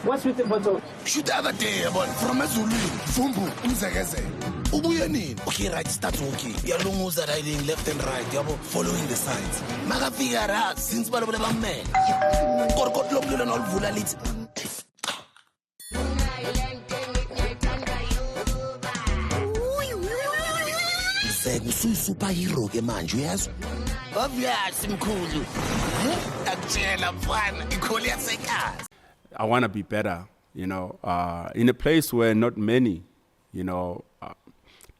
What's with the bottle? Shoot the other day, but from a Zulu, Fumbu, Uzagase. Ubuyani. Okay, right, start walking. The Alungos are riding left and right. They are following the signs. Maga figure out since Barababa man. Korkot Lobul and all Vulalit. Superhero ke manje uyazi obviously mkhulu akutshela mfana ikholi yasekhaya. I want to be better, in a place where not many,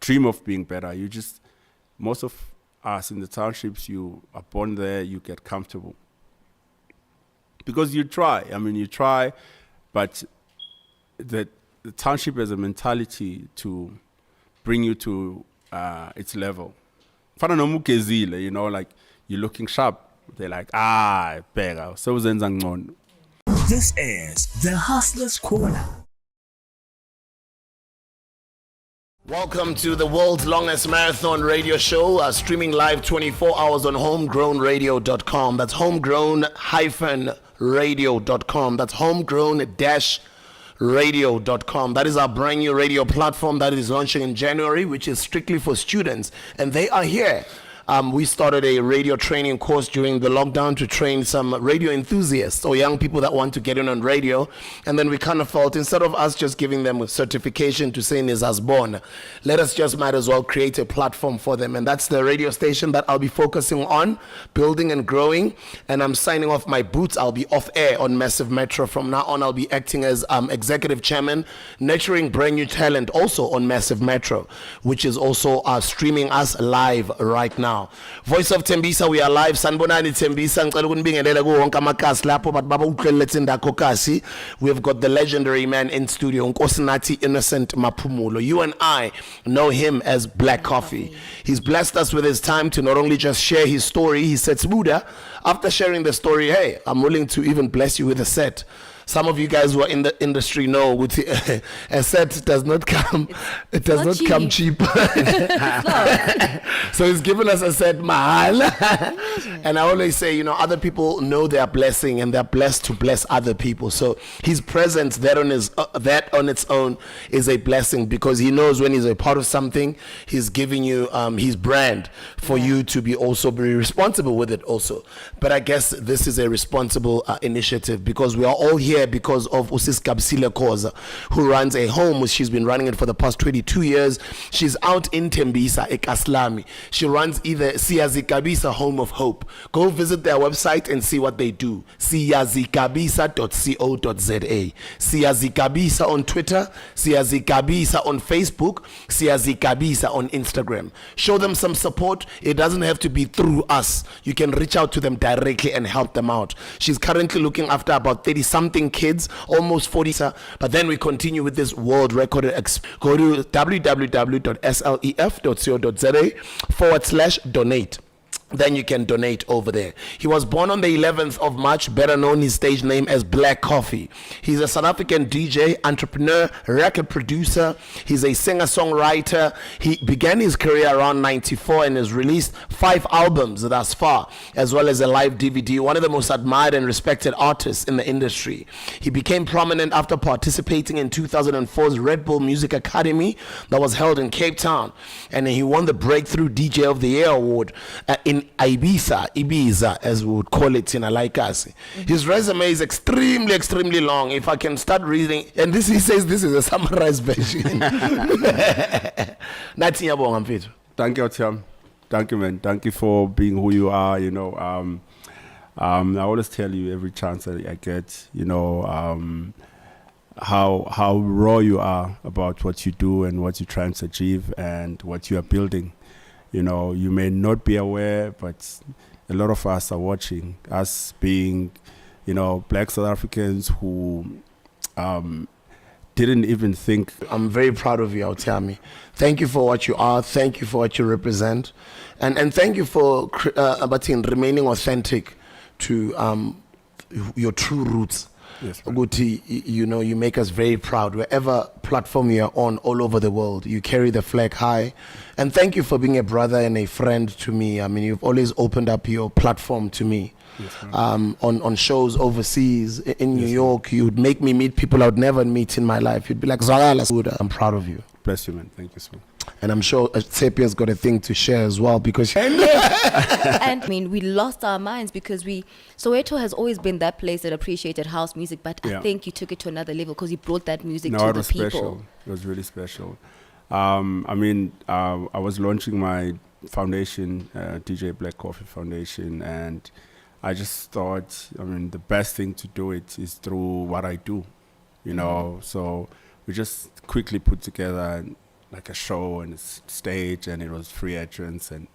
dream of being better. Most of us in the townships, you are born there, you get comfortable. Because you try, but the township has a mentality to bring you to its level. Fana no mukezile, like you're looking sharp. They're like, bega. So zenza ngcono. This is the Hustler's Corner. Welcome to the world's longest marathon radio show, streaming live 24 hours on homegrownradio.com. That's homegrown-radio.com. That's homegrown-radio.com. That is our brand new radio platform that is launching in January, which is strictly for students. And they are here. We started a radio training course during the lockdown to train some radio enthusiasts or young people that want to get in on radio. And then we kind of felt, instead of us just giving them a certification to say is as born, let us just might as well create a platform for them. And that's the radio station that I'll be focusing on, building and growing. And I'm signing off my boots. I'll be off air on Massive Metro. From now on, I'll be acting as executive chairman, nurturing brand new talent also on Massive Metro, which is also streaming us live right now. Voice of Tembisa, we are live. Sanbonani Tembisa, ngicela ukunibingelela kuwo wonke amakasi lapho but baba uqhelele indako kasi. We have got the legendary man in studio, Nkosinathi Innocent Maphumulo. You and I know him as Black Coffee. He's blessed us with his time to not only just share his story. He said, Buddha, after sharing the story, hey, I'm willing to even bless you with a set. Some of you guys who are in the industry know with a set does not come. It does not come cheap. So he's given us a set mahal. And I always say, other people know their blessing and they're blessed to bless other people. So his presence that on its own is a blessing, because he knows when he's a part of something, he's giving you his brand for you to be also very responsible with it also. But I guess this is a responsible initiative, because we are all here because of Usis Kabsile Koza, who runs a home. She's been running it for the past 22 years. She's out in Tembisa, Ekaslami. She runs either Siyazikabisa Home of Hope. Go visit their website and see what they do. Siyazikabisa.co.za. Siyazikabisa on Twitter, Siyazikabisa on Facebook, Siyazikabisa on Instagram. Show them some support. It doesn't have to be through us. You can reach out to them directly and help them out. She's currently looking after about 30-something kids, almost 40. But then we continue with this world record. Go to www.slef.co.za/donate. Then you can donate over there. He was born on the 11th of March, better known his stage name as Black Coffee. He's a South African DJ, entrepreneur, record producer. He's a singer-songwriter. He began his career around 94 and has released 5 albums thus far, as well as a live DVD, one of the most admired and respected artists in the industry. He became prominent after participating in 2004's Red Bull Music Academy that was held in Cape Town. And he won the Breakthrough DJ of the Year award in Ibiza, as we would call it in Alaikasi. His resume is extremely, extremely long. If I can start reading, and he says this is a summarized version. Thank you, Otiam. Thank you, man. Thank you for being who you are. I always tell you every chance that I get, how raw you are about what you do and what you're trying to achieve and what you are building. You may not be aware, but a lot of us are watching, us being, Black South Africans who didn't even think. I'm very proud of you, Autiami. Thank you for what you are. Thank you for what you represent. And thank you for remaining authentic to your true roots. Yes, man. Ukuthi, you know, you make us very proud. Wherever platform you're on all over the world, you carry the flag high. And thank you for being a brother and a friend to me. I mean, you've always opened up your platform to me. Yes, On shows overseas in New York, you'd make me meet people I would never meet in my life. You'd be like, Zagala, I'm proud of you. Bless you, man. Thank you so much. And I'm sure Tsepia's got a thing to share as well because And I mean, we lost our minds because Soweto has always been that place that appreciated house music, but I think you took it to another level because you brought that music to it the was people. special. It was really special. I was launching my foundation, DJ Black Coffee Foundation, and I just thought, the best thing to do it is through what I do, you know. So we just quickly put together like a show and a stage, and it was free entrance, and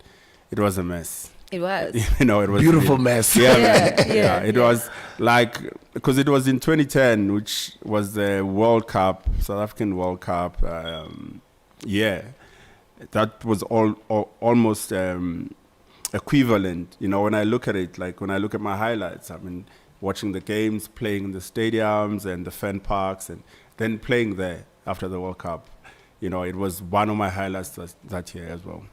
it was a mess. It was. You know, it was beautiful mess. Yeah, it was like, because it was in 2010, which was the World Cup, South African World Cup. That was almost equivalent. You know, when I look at it, like when I look at my highlights, watching the games, playing in the stadiums and the fan parks, and then playing there after the World Cup. You know, it was one of my highlights that year as well.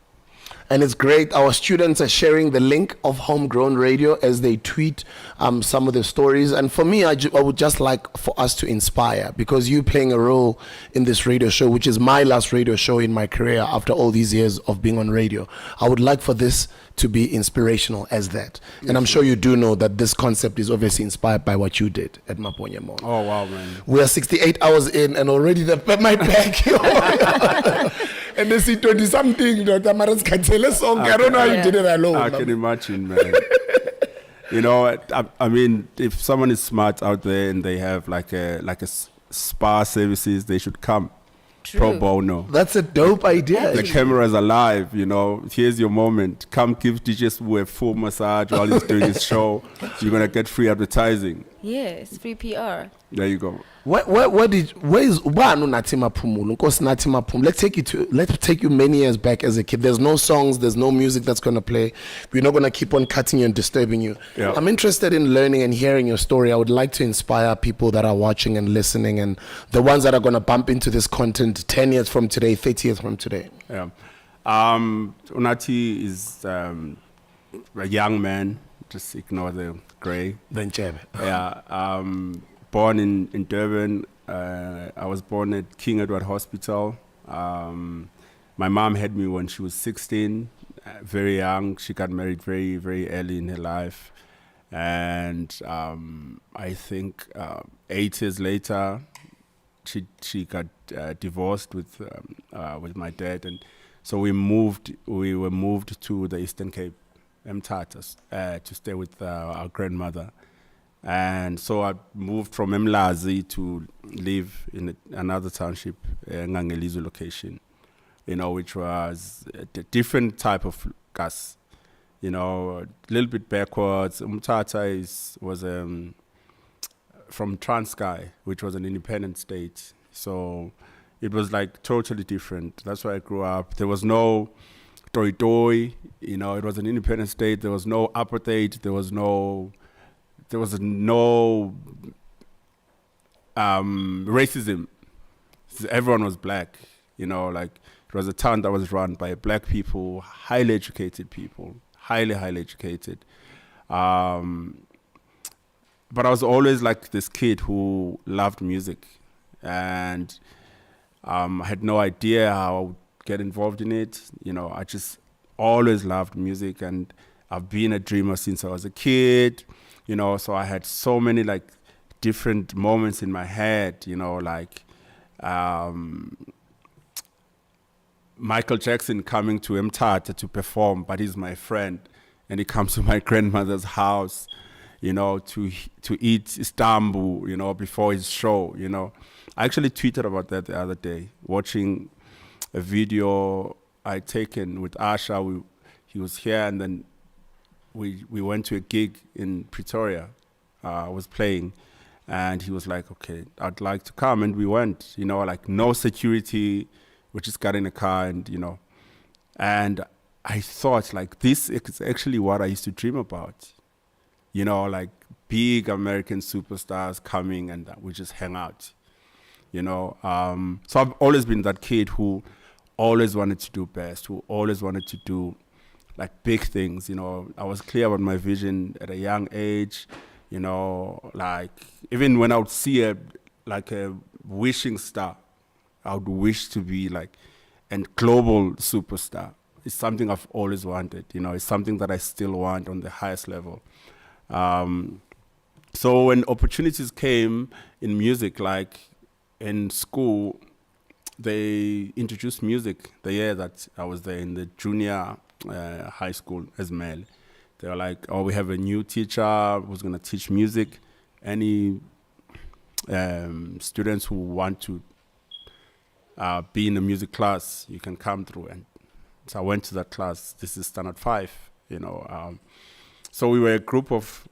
And it's great. Our students are sharing the link of Homegrown Radio as they tweet some of the stories. And for me, I would just like for us to inspire, because you playing a role in this radio show, which is my last radio show in my career after all these years of being on radio. I would like for this to be inspirational as that. And I'm sure you do know that this concept is obviously inspired by what you did at Maponya Mall. Oh, wow, man. We are 68 hours in and already my back. And they see 20-something, Dr. Maras can tell us song. I don't know how you did it alone. I can imagine, man. You know, if someone is smart out there and they have like a spa services, they should come. True. Pro bono. That's a dope idea. The camera's alive, you know. Here's your moment. Come give DJ Sbu a full massage while he's doing his show. You're gonna get free advertising. Yes, free PR. There you go. Where is Natima Pumulu? Because Natima Pum. Let's take you many years back as a kid. There's no songs, there's no music that's gonna play. We're not gonna keep on cutting you and disturbing you. Yeah. I'm interested in learning and hearing your story. I would like to inspire people that are watching and listening, and the ones that are gonna bump into this content 10 years from today, 30 years from today. Yeah. Unati is a young man. Just ignore the grey. Then Chebe. Yeah. Born in Durban. I was born at King Edward Hospital. My mom had me when she was 16, very young. She got married very, very early in her life. And I think 8 years later, she got divorced with my dad. And so we were moved to the Eastern Cape, Meltz to stay with our grandmother. And so I moved from Mlazi to live in another township, Ngangelizo location, you know, which was a different type of gas, you know, a little bit backwards. Mthatha was from Transkei, which was an independent state. So it was like totally different. That's where I grew up. There was no toy, you know, it was an independent state. There was no apartheid. There was no racism. Everyone was black, you know, like it was a town that was run by black people, highly educated people, highly educated. But I was always like this kid who loved music, and I had no idea how I would get involved in it. You know, I just always loved music, and I've been a dreamer since I was a kid. You know, so I had so many like different moments in my head, you know, like Michael Jackson coming to Mthatha to perform, but he's my friend, and he comes to my grandmother's house, you know, to eat Istanbul, you know, before his show, you know. I actually tweeted about that the other day, watching a video I'd taken with Asha. He was here, and then we went to a gig in Pretoria. I was playing, and he was like, okay, I'd like to come. And we went, you know, like no security. We just got in a car, and, you know, and I thought like this is actually what I used to dream about, you know, like big American superstars coming, and we just hang out, you know. So I've always been that kid who always wanted to do best, who always wanted to do like big things, you know. I was clear about my vision at a young age, you know, like even when I would see a wishing star, I would wish to be like a global superstar. It's something I've always wanted, you know. It's something that I still want on the highest level. So when opportunities came in music, like in school, they introduced music the year that I was there in the junior high school as Mel. They were like, oh, we have a new teacher who's going to teach music. Any students who want to be in a music class, you can come through. And so I went to that class. This is Standard 5, you know. So we were a group of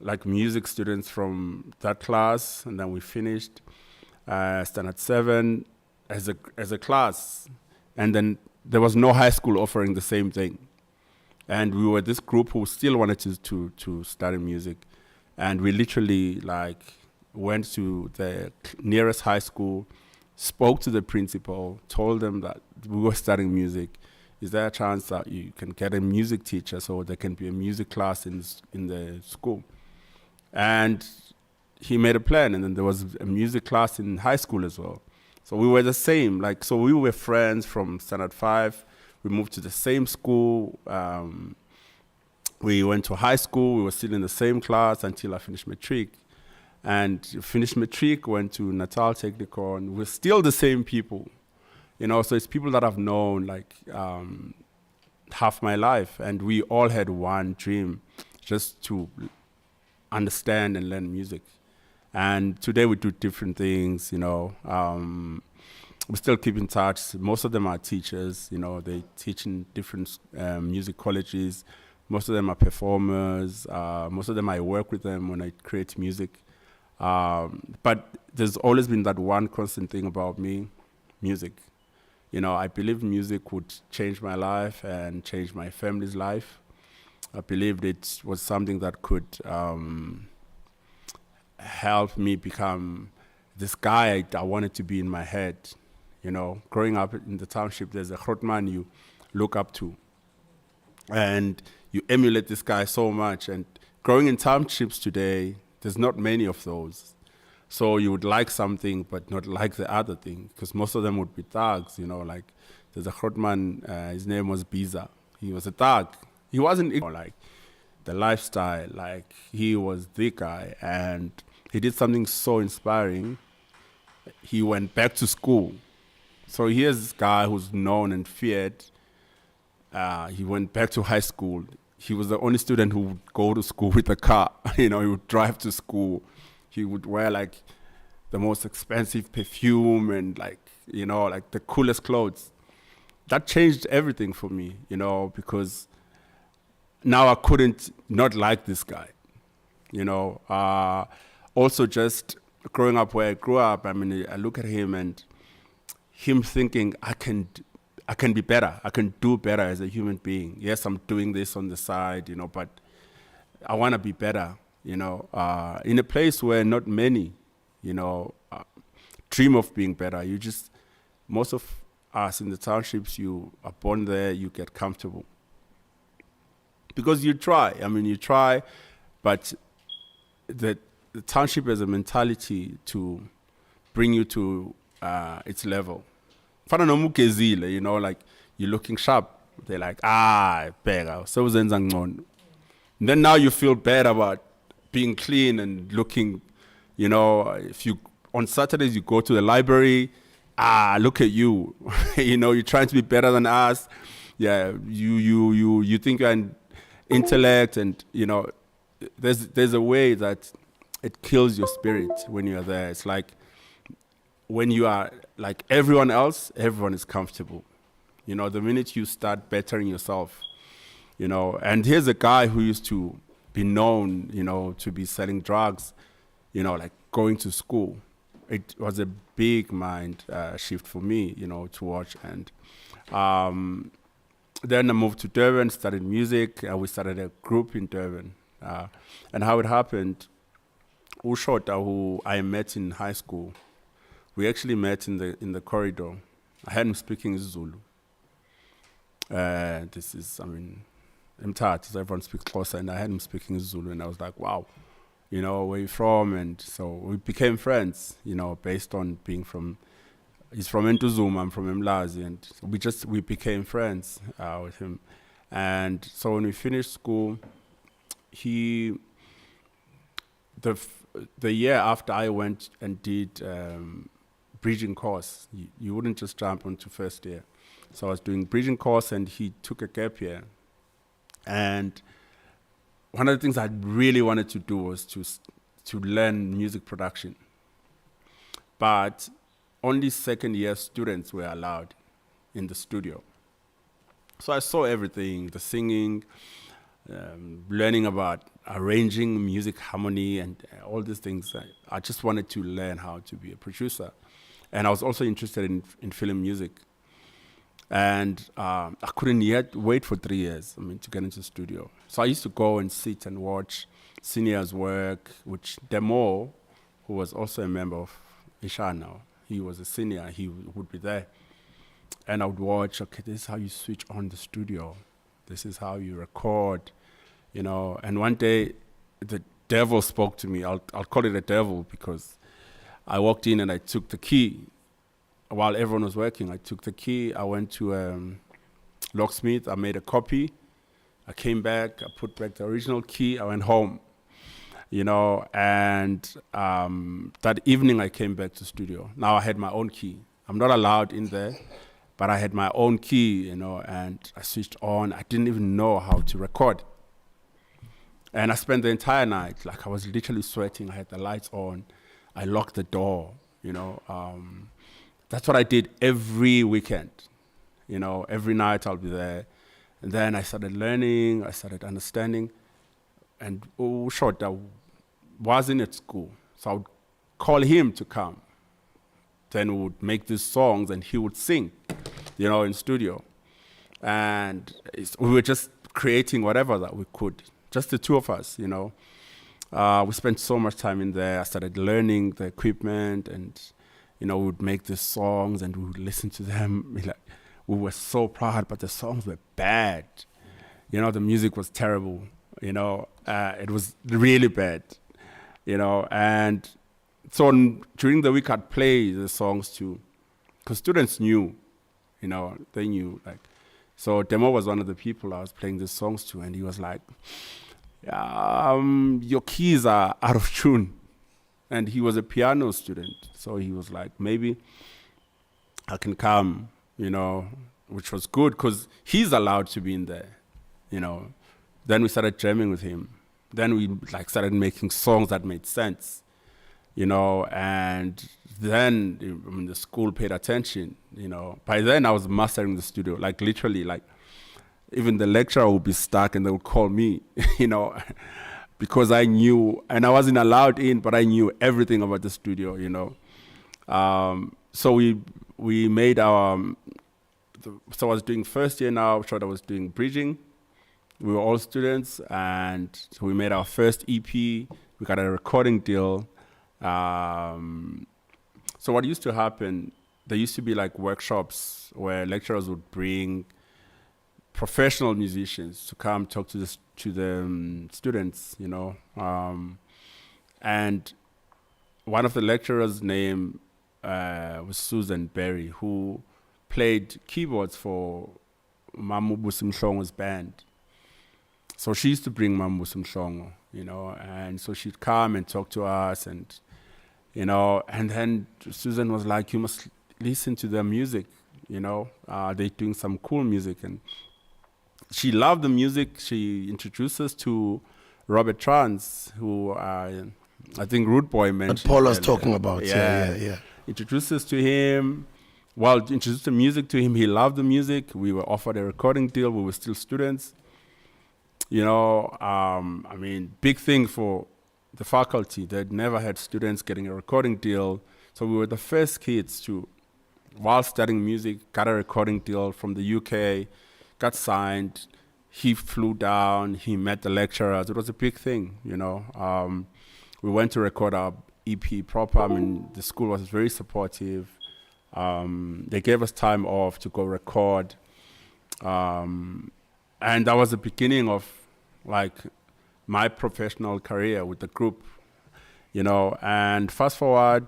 like music students from that class, and then we finished Standard 7 as a class. And then there was no high school offering the same thing. And we were this group who still wanted to study music. And we literally like went to the nearest high school, spoke to the principal, told them that we were studying music. Is there a chance that you can get a music teacher so there can be a music class in the school? And he made a plan, and then there was a music class in high school as well. So we were the same, like, so we were friends from Standard 5. We moved to the same school. We went to high school. We were still in the same class until I finished matric. And finished matric, went to Natal Technical, and we're still the same people. You know, so it's people that I've known like half my life, and we all had one dream, just to understand and learn music. And today we do different things, you know. We still keep in touch. Most of them are teachers, you know, they teach in different music colleges. Most of them are performers. Most of them I work with them when I create music. But there's always been that one constant thing about me, music. You know, I believe music would change my life and change my family's life. I believed it was something that could help me become this guy I wanted to be in my head. You know, growing up in the township, there's a Grootman you look up to. And you emulate this guy so much. And growing in townships today, there's not many of those. So you would like something, but not like the other thing, because most of them would be thugs, you know, like there's a Grootman, his name was Ibiza. He was a thug. He wasn't, you know, like the lifestyle, like he was the guy, and he did something so inspiring. He went back to school. So here's this guy who's known and feared. He went back to high school. He was the only student who would go to school with a car. You know, he would drive to school. He would wear like the most expensive perfume and like, you know, like the coolest clothes. That changed everything for me, you know, because now I couldn't not like this guy, you know. Also just growing up where I grew up, I mean, I look at him and him thinking I can be better. I can do better as a human being. Yes, I'm doing this on the side, you know, but I want to be better, you know, in a place where not many, you know, dream of being better. You just, most of us in the townships, you are born there, you get comfortable. Because you try. I mean, you try, but the township has a mentality to bring you to its level. You know, like you're looking sharp. They're like, bega. So then now you feel bad about being clean and looking, you know, if you, on Saturdays you go to the library, look at you. You know, you're trying to be better than us. Yeah, you think you're an intellect, and, you know, there's a way that it kills your spirit when you're there. It's like when you are like everyone else, everyone is comfortable. You know, the minute you start bettering yourself, you know, and here's a guy who used to be known, you know, to be selling drugs, you know, like going to school. It was a big mind shift for me, you know, to watch. And then I moved to Durban, studied music, and we started a group in Durban And how it happened, Ushota, who I met in high school, we actually met in the corridor. I had him speaking Zulu. This is, I mean, Mthatha, everyone speaks closer, and I had him speaking Zulu, and I was like, wow, you know, where you from? And so we became friends, you know, based on being from, he's from Ntuzuma, I'm from Mlazi, and we became friends with him. And so when we finished school, the year after I went and did bridging course, you wouldn't just jump onto first year. So I was doing bridging course, and he took a gap year. And one of the things I really wanted to do was to learn music production. But only second year students were allowed in the studio. So I saw everything, the singing, learning about arranging music harmony and all these things. I just wanted to learn how to be a producer. And I was also interested in film music. And I couldn't yet wait for 3 years, to get into the studio. So I used to go and sit and watch seniors work, which Demo, who was also a member of Ishana, he was a senior, he would be there. And I would watch, okay, this is how you switch on the studio. This is how you record, you know. And one day, the devil spoke to me. I'll call it a devil because I walked in and I took the key. While everyone was working, I took the key. I went to Locksmith. I made a copy. I came back. I put back the original key. I went home, you know. And that evening, I came back to studio. Now I had my own key. I'm not allowed in there, but I had my own key, you know. And I switched on. I didn't even know how to record. And I spent the entire night, like I was literally sweating. I had the lights on. I locked the door, you know. That's what I did every weekend. You know, every night I'll be there. And then I started learning, I started understanding. And short, I wasn't at school. So I would call him to come. Then we would make these songs and he would sing, you know, in studio. And we were just creating whatever that we could, just the two of us, you know. We spent so much time in there. I started learning the equipment and, you know, we would make these songs and we would listen to them. We were so proud, but the songs were bad. You know, the music was terrible. You know, it was really bad. You know, and so during the week I'd play the songs too, because students knew, you know, they knew. Like, so Demo was one of the people I was playing the songs to, and he was like, your keys are out of tune. And he was a piano student, so he was like, maybe I can come, you know, which was good because he's allowed to be in there, you know. Then we started jamming with him. Then we started making songs that made sense, you know. And then the school paid attention, you know. By then I was mastering the studio, like literally, like even the lecturer would be stuck and they would call me, you know. Because I knew, and I wasn't allowed in, but I knew everything about the studio, you know. So we made so I was doing first year now, I was doing bridging. We were all students, and so we made our first EP. We got a recording deal. So what used to happen, there used to be like workshops where lecturers would bring professional musicians to come talk to the students, you know. And one of the lecturers' name was Susan Berry, who played keyboards for Mamu Busimhlongo's band. So she used to bring Mamu Busimhlongo, you know, and so she'd come and talk to us, and, you know, and then Susan was like, you must listen to their music, you know. They're doing some cool music, and she loved the music. She introduced us to Robert Trans, who I think Rude Boy mentioned. That Paul was talking about, yeah. Introduced us to him. Well, introduced the music to him. He loved the music. We were offered a recording deal. We were still students. You know, big thing for the faculty. They'd never had students getting a recording deal. So we were the first kids to, while studying music, got a recording deal from the UK, got signed, he flew down, he met the lecturers. It was a big thing, you know. We went to record our EP proper. I mean, the school was very supportive. They gave us time off to go record. And that was the beginning of like my professional career with the group, you know. And fast forward,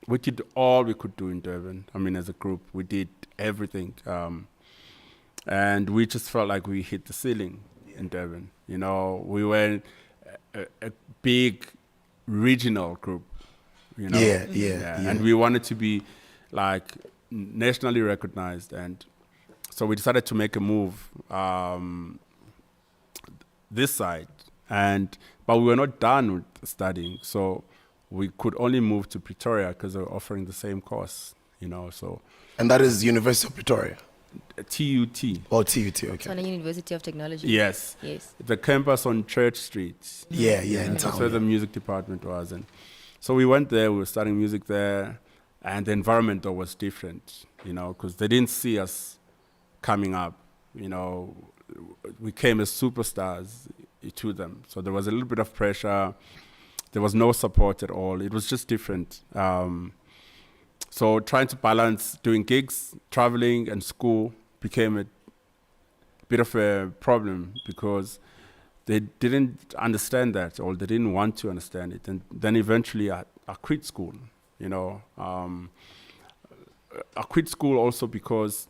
we did all we could do in Durban. I mean, as a group, we did everything. And we just felt like we hit the ceiling in Durban. You know, we were a big regional group, you know. Yeah. And we wanted to be like nationally recognized. And so we decided to make a move this side. But we were not done with studying. So we could only move to Pretoria because they were offering the same course, you know. So. And that is University of Pretoria? TUT. Oh, TUT, okay. Tshwane University of Technology. Yes. The campus on Church Street. Yeah, in That's town. where the music department was. And so we went there, we were studying music there, and the environment though was different, you know, because they didn't see us coming up, you know. We came as superstars to them. So there was a little bit of pressure. There was no support at all. It was just different. So trying to balance doing gigs, traveling, and school became a bit of a problem because they didn't understand that, or they didn't want to understand it. And then eventually I quit school, you know. I quit school also because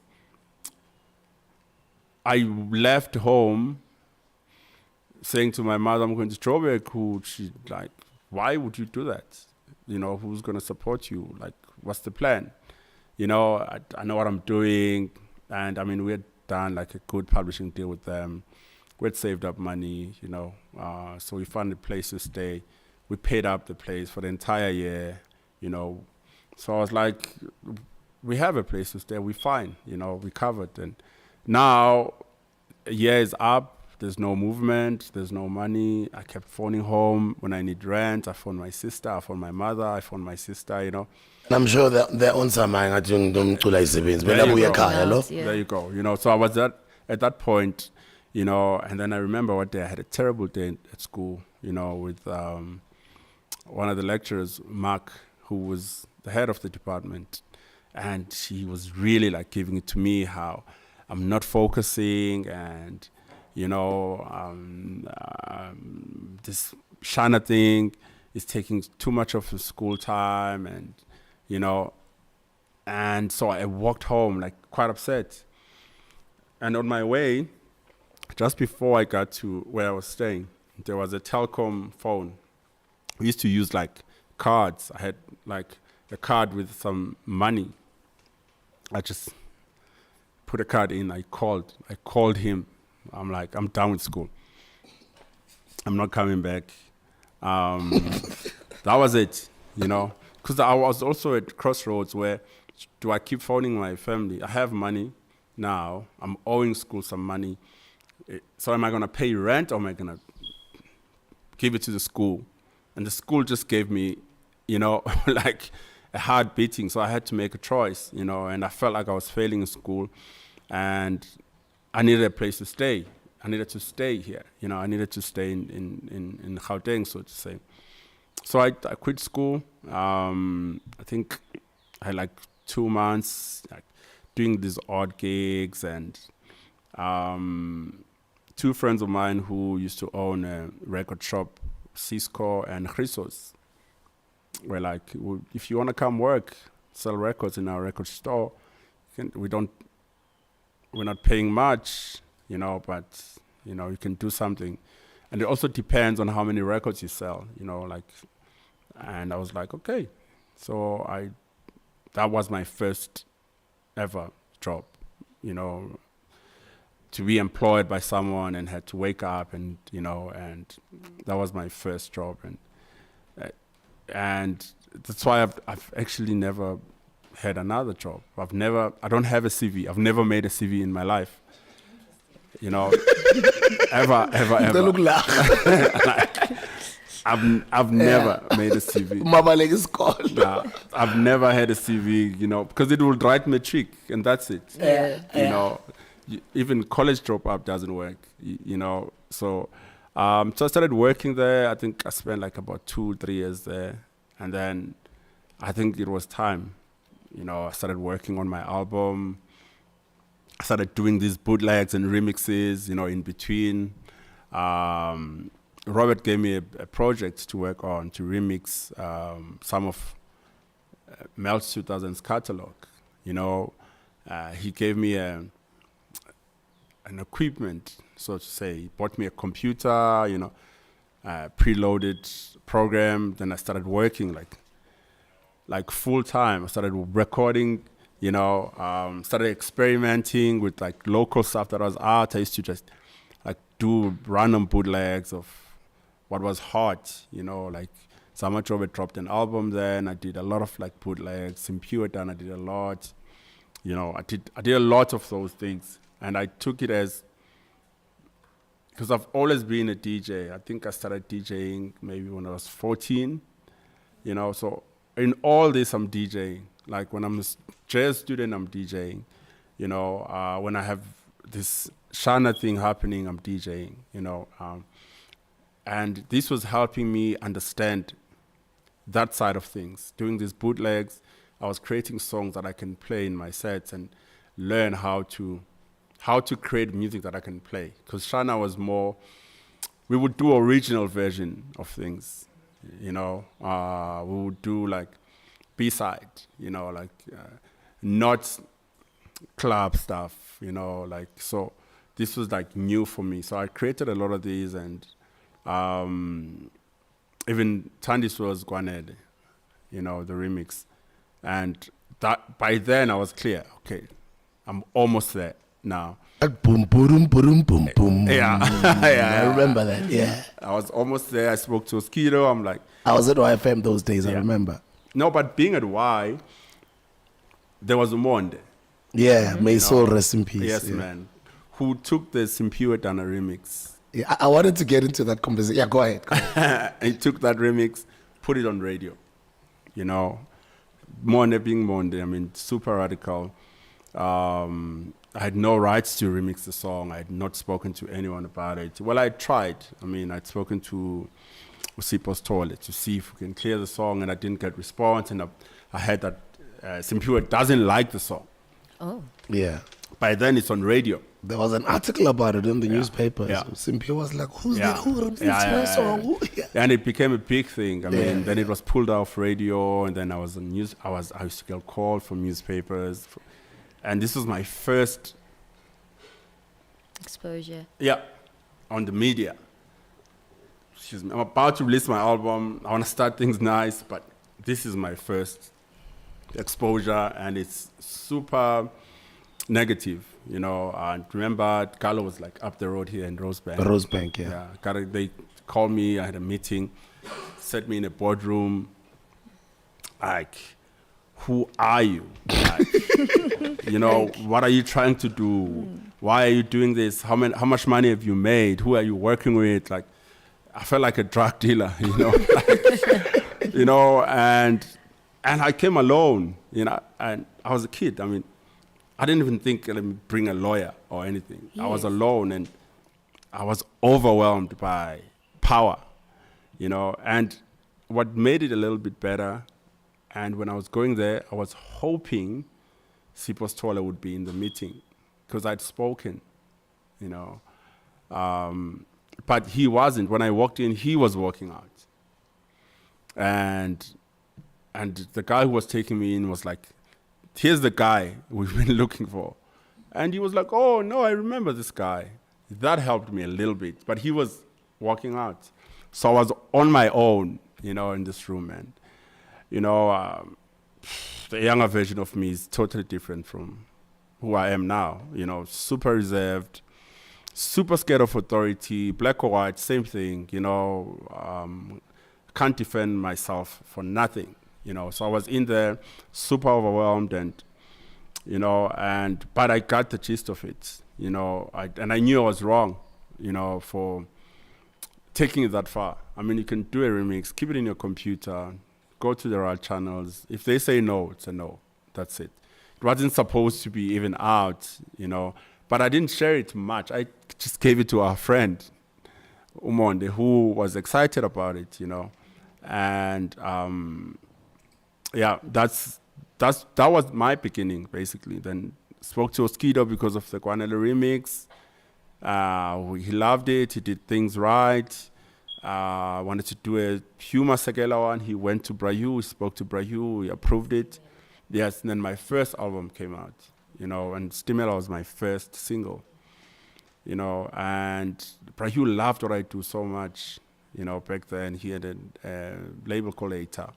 I left home saying to my mother, I'm going to Joburg, who she like, why would you do that? You know, who's going to support you? Like, what's the plan? You know, I know what I'm doing. And I mean, we had done like a good publishing deal with them. We had saved up money, you know. So we found a place to stay. We paid up the place for the entire year, you know. So I was like, we have a place to stay. We're fine, you know, we covered. And now a year is up. There's no movement, there's no money. I kept phoning home when I need rent. I phoned my sister, I phoned my mother, I phoned my sister, you know. And I'm sure that they're on some mind at There you go. You know, so I was at that point, you know, and then I remember one day I had a terrible day at school, you know, with one of the lecturers, Mark, who was the head of the department. And he was really like giving it to me how I'm not focusing and, you know, this Shana thing is taking too much of the school time and, you know, and so I walked home like quite upset. And on my way, just before I got to where I was staying, there was a telecom phone. We used to use like cards. I had like a card with some money. I just put a card in. I called him. I'm like, I'm done with school. I'm not coming back. That was it, you know. Because I was also at crossroads where, do I keep phoning my family? I have money now. I'm owing school some money. So am I going to pay rent or am I going to give it to the school? And the school just gave me, you know, like a hard beating. So I had to make a choice, you know, and I felt like I was failing in school. And I needed a place to stay. I needed to stay here. You know, I needed to stay in Gauteng, so to say. So I quit school. I think I had like 2 months like, doing these odd gigs, and 2 friends of mine who used to own a record shop, Cisco and Chrysos, were like, well, if you want to come work, sell records in our record store, we're not paying much, you know, but, you know, you can do something. And it also depends on how many records you sell, you know, like, and I was like, okay. So that was my first ever job, you know, to be employed by someone and had to wake up and, you know, and that was my first job. And that's why I've actually never had another job. I don't have a CV. I've never made a CV in my life. You know, ever. They look like I've never made a CV. Mama leg is called. Yeah, I've never had a CV, you know, because it will write matric and that's it. Yeah. You know, even college dropout doesn't work, you know. So I started working there. I think I spent like about 2-3 years there. And then I think it was time. You know, I started working on my album. I started doing these bootlegs and remixes, you know, in between. Robert gave me a project to work on, to remix some of Meltz2000's catalog. You know, he gave me an equipment, so to say. He bought me a computer, you know, preloaded program. Then I started working like full time. I started recording, you know, started experimenting with like local stuff that was out. I used to just like do random bootlegs of what was hot, you know, like Samat Robert dropped an album then. I did a lot of like bootlegs. Simpiwetan, I did a lot. You know, I did a lot of those things. And I took it as, because I've always been a DJ. I think I started DJing maybe when I was 14, you know, so in all this I'm DJing. Like when I'm a jazz student, I'm DJing. You know, when I have this Shana thing happening, I'm DJing, you know. And this was helping me understand that side of things. Doing these bootlegs, I was creating songs that I can play in my sets and learn how to create music that I can play. Because Shana was more, we would do original version of things, you know. We would do like B-side, you know, like not club stuff, you know, like, so this was like new for me. So I created a lot of these, and even Tandis was Gwanede, you know, the remix. And that by then I was clear, okay, I'm almost there now. Boom, boom, boom, boom, boom. Yeah. I remember that, yeah. I was almost there. I spoke to Oskido. I'm like... I was at YFM those days, I remember. No, but being at Y, there was a Monde. Yeah, may soul rest in peace. Yes, yeah. man. Who took the Simpiwetan remix. Yeah, I wanted to get into that conversation. Yeah, go ahead. He took that remix, put it on radio. You know, Monde being Monde, I mean, super radical. I had no rights to remix the song. I had not spoken to anyone about it. Well, I tried. I mean, I'd spoken to Sipos Tole to see if we can clear the song, and I didn't get response. And I heard that Simpiwe doesn't like the song. Oh. Yeah. By then, it's on radio. There was an article about it in the newspaper. Yeah. So Simpiwe was like, who's that? Who remixed my song? Who? Yeah. And it became a big thing. I mean, then it was pulled off radio, and then I was on news. I used to get called from newspapers. And this was my first exposure. Yeah, on the media. Excuse me. I'm about to release my album. I want to start things nice, but this is my first exposure, and it's super negative, you know. And remember, Carlo was like up the road here in Rosebank. Rosebank, yeah. Yeah, they called me. I had a meeting, set me in a boardroom. Like, who are you? Like, you know, what are you trying to do? Why are you doing this? How much money have you made? Who are you working with? Like, I felt like a drug dealer, you know. Like, you know, and I came alone, you know, and I was a kid. I mean, I didn't even think let me bring a lawyer or anything. Yes. I was alone, and I was overwhelmed by power, you know. And what made it a little bit better, and when I was going there, I was hoping Sipos Tole would be in the meeting because I'd spoken, you know. But he wasn't. When I walked in, he was walking out. And the guy who was taking me in was like, here's the guy we've been looking for. And he was like, oh, no, I remember this guy. That helped me a little bit. But he was walking out. So I was on my own, you know, in this room. And, you know, the younger version of me is totally different from who I am now. You know, super reserved, super scared of authority, black or white, same thing, you know. Can't defend myself for nothing, you know. So I was in there, super overwhelmed, and, you know, but I got the gist of it, you know. And I knew I was wrong, you know, for taking it that far. I mean, you can do a remix, keep it in your computer, go to the right channels. If they say no, it's a no. That's it. It wasn't supposed to be even out, you know. But I didn't share it much. I just gave it to our friend, Umonde, who was excited about it, And that was my beginning, basically. Then spoke to Oskido because of the Kwanele remix. He loved it. He did things right. Wanted to do a Huma Sekela one. He went to Brayu. He spoke to Brayu. He approved it. Yes, and then my first album came out, and Stimela was my first single, and Brayu loved what I do so much, back then. He had a label called Eta.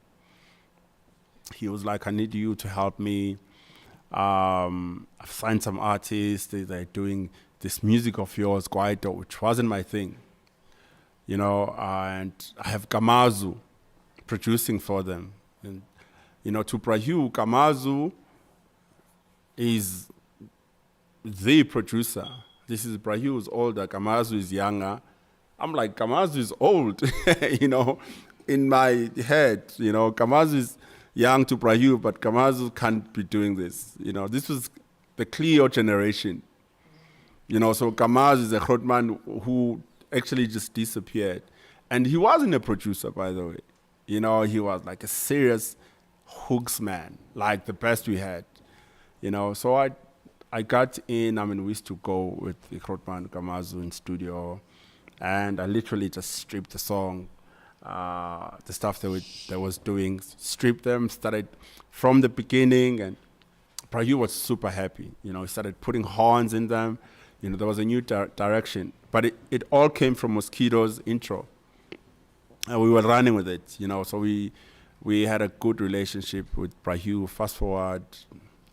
He was like, I need you to help me. I've signed some artists. They're doing this music of yours, Kwaito, which wasn't my thing, and I have Kamazu producing for them. And, to Brayu, Kamazu is the producer. This is Brayu's older, Kamazu is younger. I'm like, Kamazu is old, in my head, Kamazu is young to Brayu, but Kamazu can't be doing this. This was the Cleo generation. So Kamazu is a Grootman who actually just disappeared. And he wasn't a producer, by the way. He was like a serious hooks man, like the best we had. So I got in. We used to go with the Grootman Kamazu in studio, and I literally just stripped the song, the stuff that was doing, stripped them, started from the beginning, and Brayu was super happy. He started putting horns in them. There was a new direction, but it all came from Mosquito's intro, and we were running with it. So we had a good relationship with Brayu. Fast forward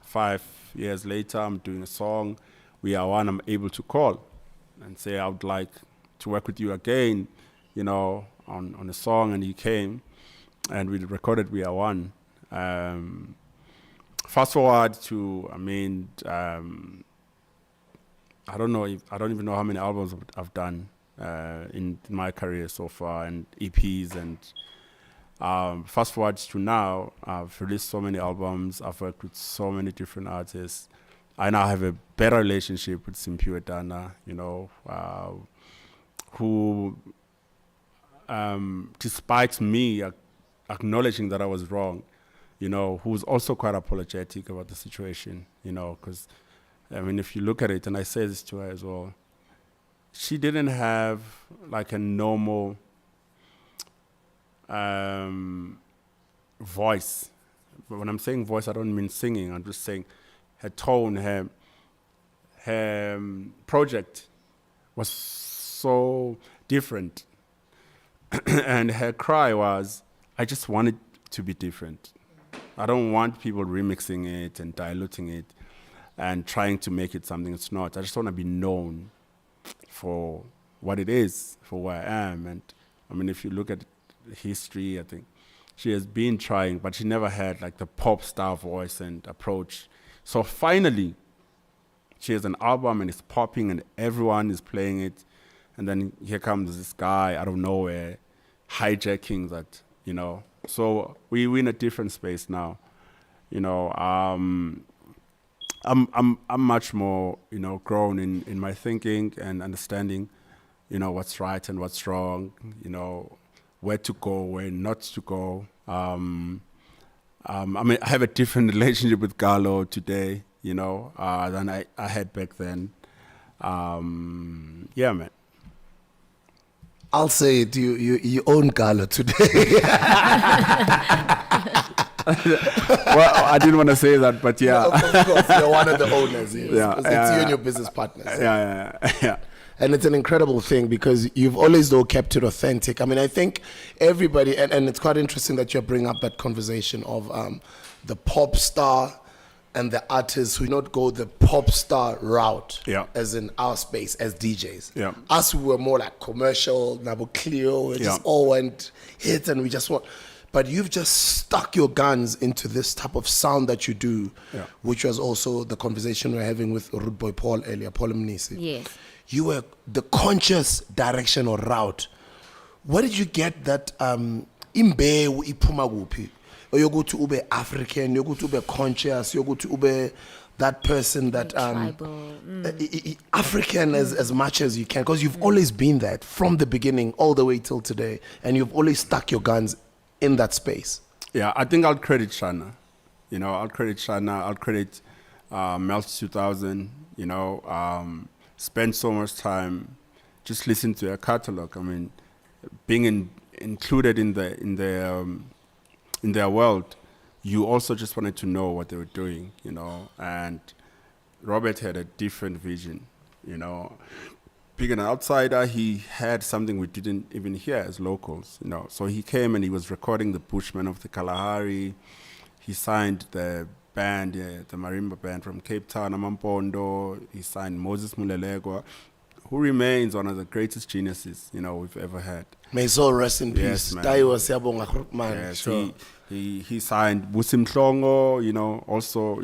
5 years later, I'm doing a song. We Are One. I'm able to call and say, I would like to work with you again, on a song. And he came, and we recorded We Are One. Fast forward to, I don't even know how many albums I've done in my career so far, and EPs, and fast forward to now, I've released so many albums, I've worked with so many different artists. I now have a better relationship with Simpiwe Dana, who, despite me acknowledging that I was wrong, who's also quite apologetic about the situation, because, if you look at it, and I say this to her as well, she didn't have like a normal voice. But when I'm saying voice, I don't mean singing. I'm just saying her tone, her project was so different. And her cry was, I just want it to be different. I don't want people remixing it and diluting it and trying to make it something it's not. I just want to be known for what it is, for where I am. And if you look at history, I think she has been trying, but she never had like the pop star voice and approach. So finally, she has an album and it's popping and everyone is playing it. And then here comes this guy out of nowhere hijacking that, So we're in a different space now. I'm much more, grown in my thinking and understanding, what's right and what's wrong, where to go, where not to go. I have a different relationship with Gallo today, than I had back then. Yeah, man. I'll say it, you own Gallo today. Well, I didn't want to say that, but yeah. No, of course, you're one of the owners. Yes. Yeah, It's you and your business partners. Yeah. And it's an incredible thing because you've always, though, kept it authentic. I think everybody, and it's quite interesting that you bring up that conversation of the pop star and the artists who not go the pop star route, as in our space, as DJs. Yeah. Us, we were more like commercial, Nabo Clio, we just all went hits and we just want... But you've just stuck your guns into this type of sound that you do, which was also the conversation we were having with Rude Boy Paul earlier, Paul Mnisi. Yes. You were the conscious direction or route. Where did you get that imbewu iphuma kuphi? yokuthi ube African, yokuthi ube conscious, yokuthi ube that person that Tribal. African as much as you can, because you've always been that from the beginning all the way till today, and you've always stuck your guns in that space. Yeah, I think I'll credit Shana. I'll credit Shana. I'll credit Meltz2000. Spend so much time just listening to her catalog. I mean, being included in their world, you also just wanted to know what they were doing, And Robert had a different vision, Being an outsider, he had something we didn't even hear as locals, So he came and he was recording the Bushmen of the Kalahari. He signed the band, the marimba band from Cape Town, Amampondo. He signed Moses Mulelegwa, who remains one of the greatest geniuses, we've ever had. May his soul rest in peace. Yes, man. Man. Yes, Sure. he signed Busim Tlongo, also,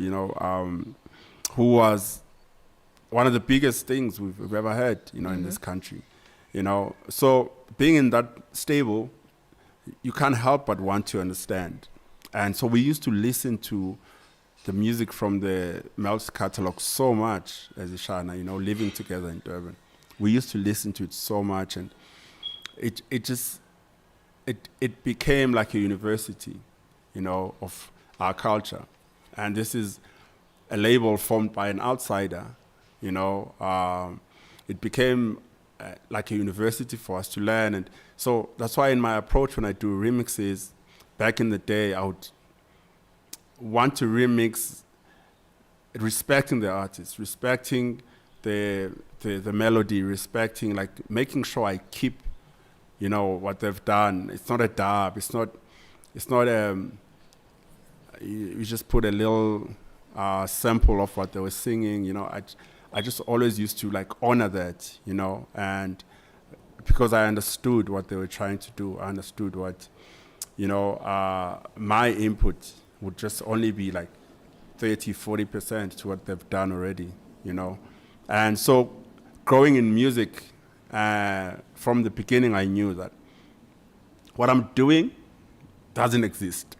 who was one of the biggest things we've ever had, in this country, So being in that stable, you can't help but want to understand. And so we used to listen to the music from the Meltz catalog so much as Ishana, living together in Durban. We used to listen to it so much, and it became like a university, of our culture. And this is a label formed by an outsider, It became like a university for us to learn. And so that's why in my approach when I do remixes, back in the day, I would want to remix respecting the artist, respecting the melody, respecting, like making sure I keep, what they've done. It's not a dub. It's not you just put a little sample of what they were singing. I just always used to like honor that, and because I understood what they were trying to do, I understood what, my input would just only be like 30-40% to what they've done already, And so growing in music, from the beginning, I knew that what I'm doing doesn't exist,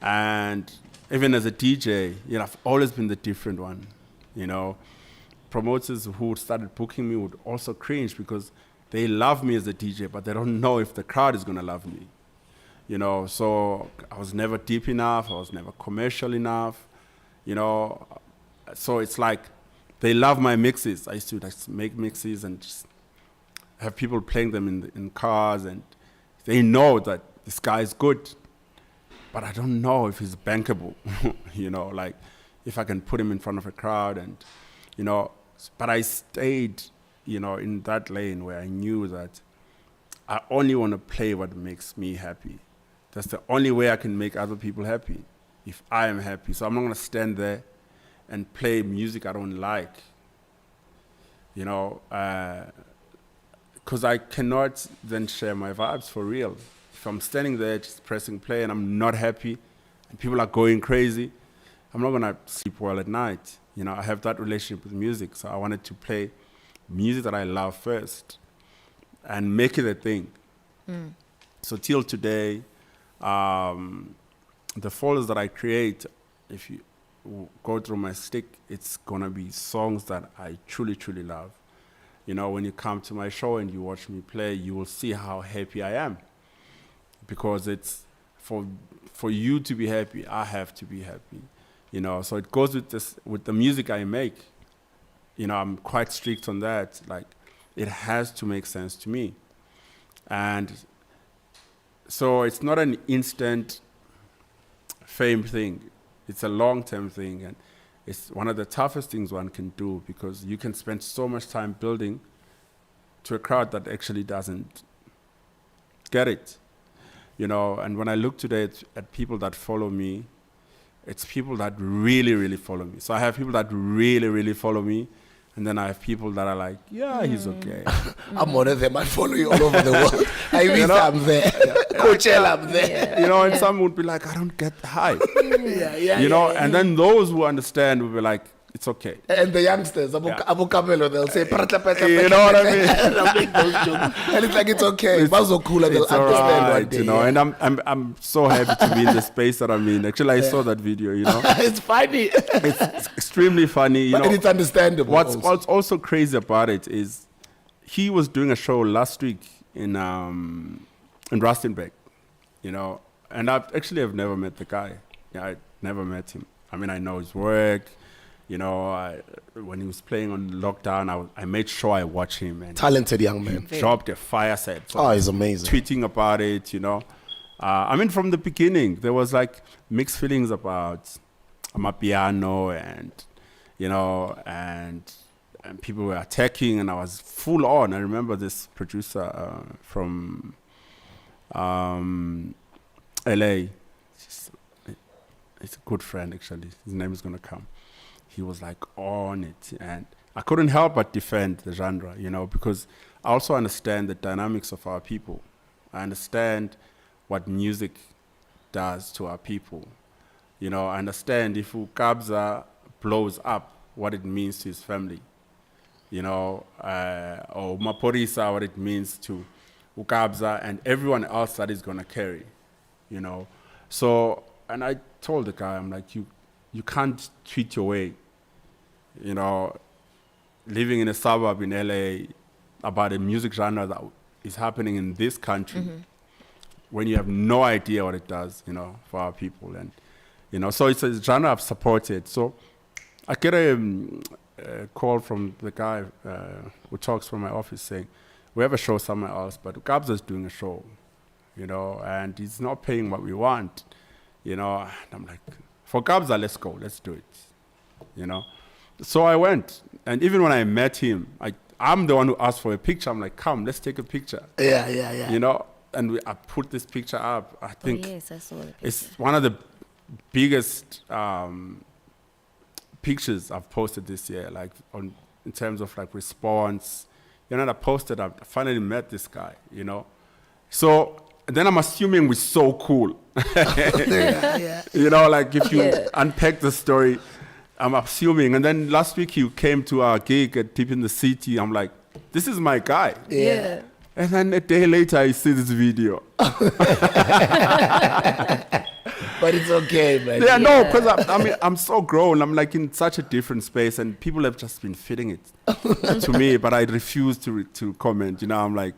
And even as a DJ, I've always been the different one, Promoters who started booking me would also cringe because they love me as a DJ, but they don't know if the crowd is going to love me. So I was never deep enough, I was never commercial enough, So it's like they love my mixes. I used to like make mixes and just have people playing them in cars, and they know that this guy is good, but I don't know if he's bankable, like if I can put him in front of a crowd and, but I stayed, in that lane where I knew that I only want to play what makes me happy. That's the only way I can make other people happy, if I am happy. So I'm not going to stand there and play music I don't like, because I cannot then share my vibes for real. If I'm standing there just pressing play and I'm not happy and people are going crazy, I'm not going to sleep well at night. I have that relationship with music, so I wanted to play music that I love first and make it a thing. So till today, the folders that I create, if you go through my stick, it's gonna be songs that I truly, truly love. When you come to my show and you watch me play, you will see how happy I am. Because it's for you to be happy, I have to be happy. So it goes with the music I make. I'm quite strict on that. Like, it has to make sense to me. And so it's not an instant fame thing. It's a long-term thing, and it's one of the toughest things one can do, because you can spend so much time building to a crowd that actually doesn't get it. And when I look today at people that follow me, it's people that really, really follow me. So I have people that really, really follow me, and then I have people that are like, yeah, he's okay. I'm one of them. I follow you all over the world. I'm there. Coachella, I'm there. And some would be like, I don't get the hype. And then those who understand will be like, it's okay. And the youngsters, Abu Camelo, they'll say, You know what I mean? They'll make those jokes. And it's like, it's okay. It's so cool, they'll It's understand alright, one day. you know. And I'm so happy to be in the space that I'm in. Actually, I saw that video, you know. It's funny. It's extremely funny, you But know. it's understandable. What's also crazy about it is he was doing a show last week in Rustenburg, you know. And I've never met the guy. Yeah, I never met him. I mean, I know his work. You know, when he was playing on Lockdown, I made sure I watch him. And Talented young man. he dropped a fire set. So Oh, he's amazing. tweeting about it, you know. I mean, from the beginning, there was like mixed feelings about Amapiano and, you know, and people were attacking, and I was full on. I remember this producer from LA. He's a good friend, actually. His name is going to come. He was like on it, and I couldn't help but defend the genre, you know, because I also understand the dynamics of our people. I understand what music does to our people. You know, I understand if Ukabza blows up, what it means to his family. You know, or Maporisa, what it means to Ukabza and everyone else that is going to carry, you know. So, and I told the guy, I'm like, you can't tweet your way, you know, living in a suburb in LA about a music genre that is happening in this country when you have no idea what it does, you know, for our people. And, you know, so it's a genre I've supported. So I get a call from the guy who talks from my office saying, we have a show somewhere else, but Gabza's doing a show, you know, and he's not paying what we want, you know. And I'm like, for Gabza, let's go, let's do it, you know. So I went, and even when I met him, I'm the one who asked for a picture. I'm like, come, let's take a picture. Yeah. You know, and I put this picture up. I think yes, I saw the picture. it's one of the biggest pictures I've posted this year, like in terms of like response. You know, I posted, I finally met this guy, you know. So then I'm assuming we're so cool. Yeah. You know, like if you unpack the story, I'm assuming. And then last week he came to our gig at Deep in the City. I'm like, this is my guy. Yeah. And then a day later I see this video. But it's okay, man. Yeah, no, because I mean, I'm so grown. I'm like in such a different space, and people have just been fitting it to me, but I refuse to comment. You know, I'm like,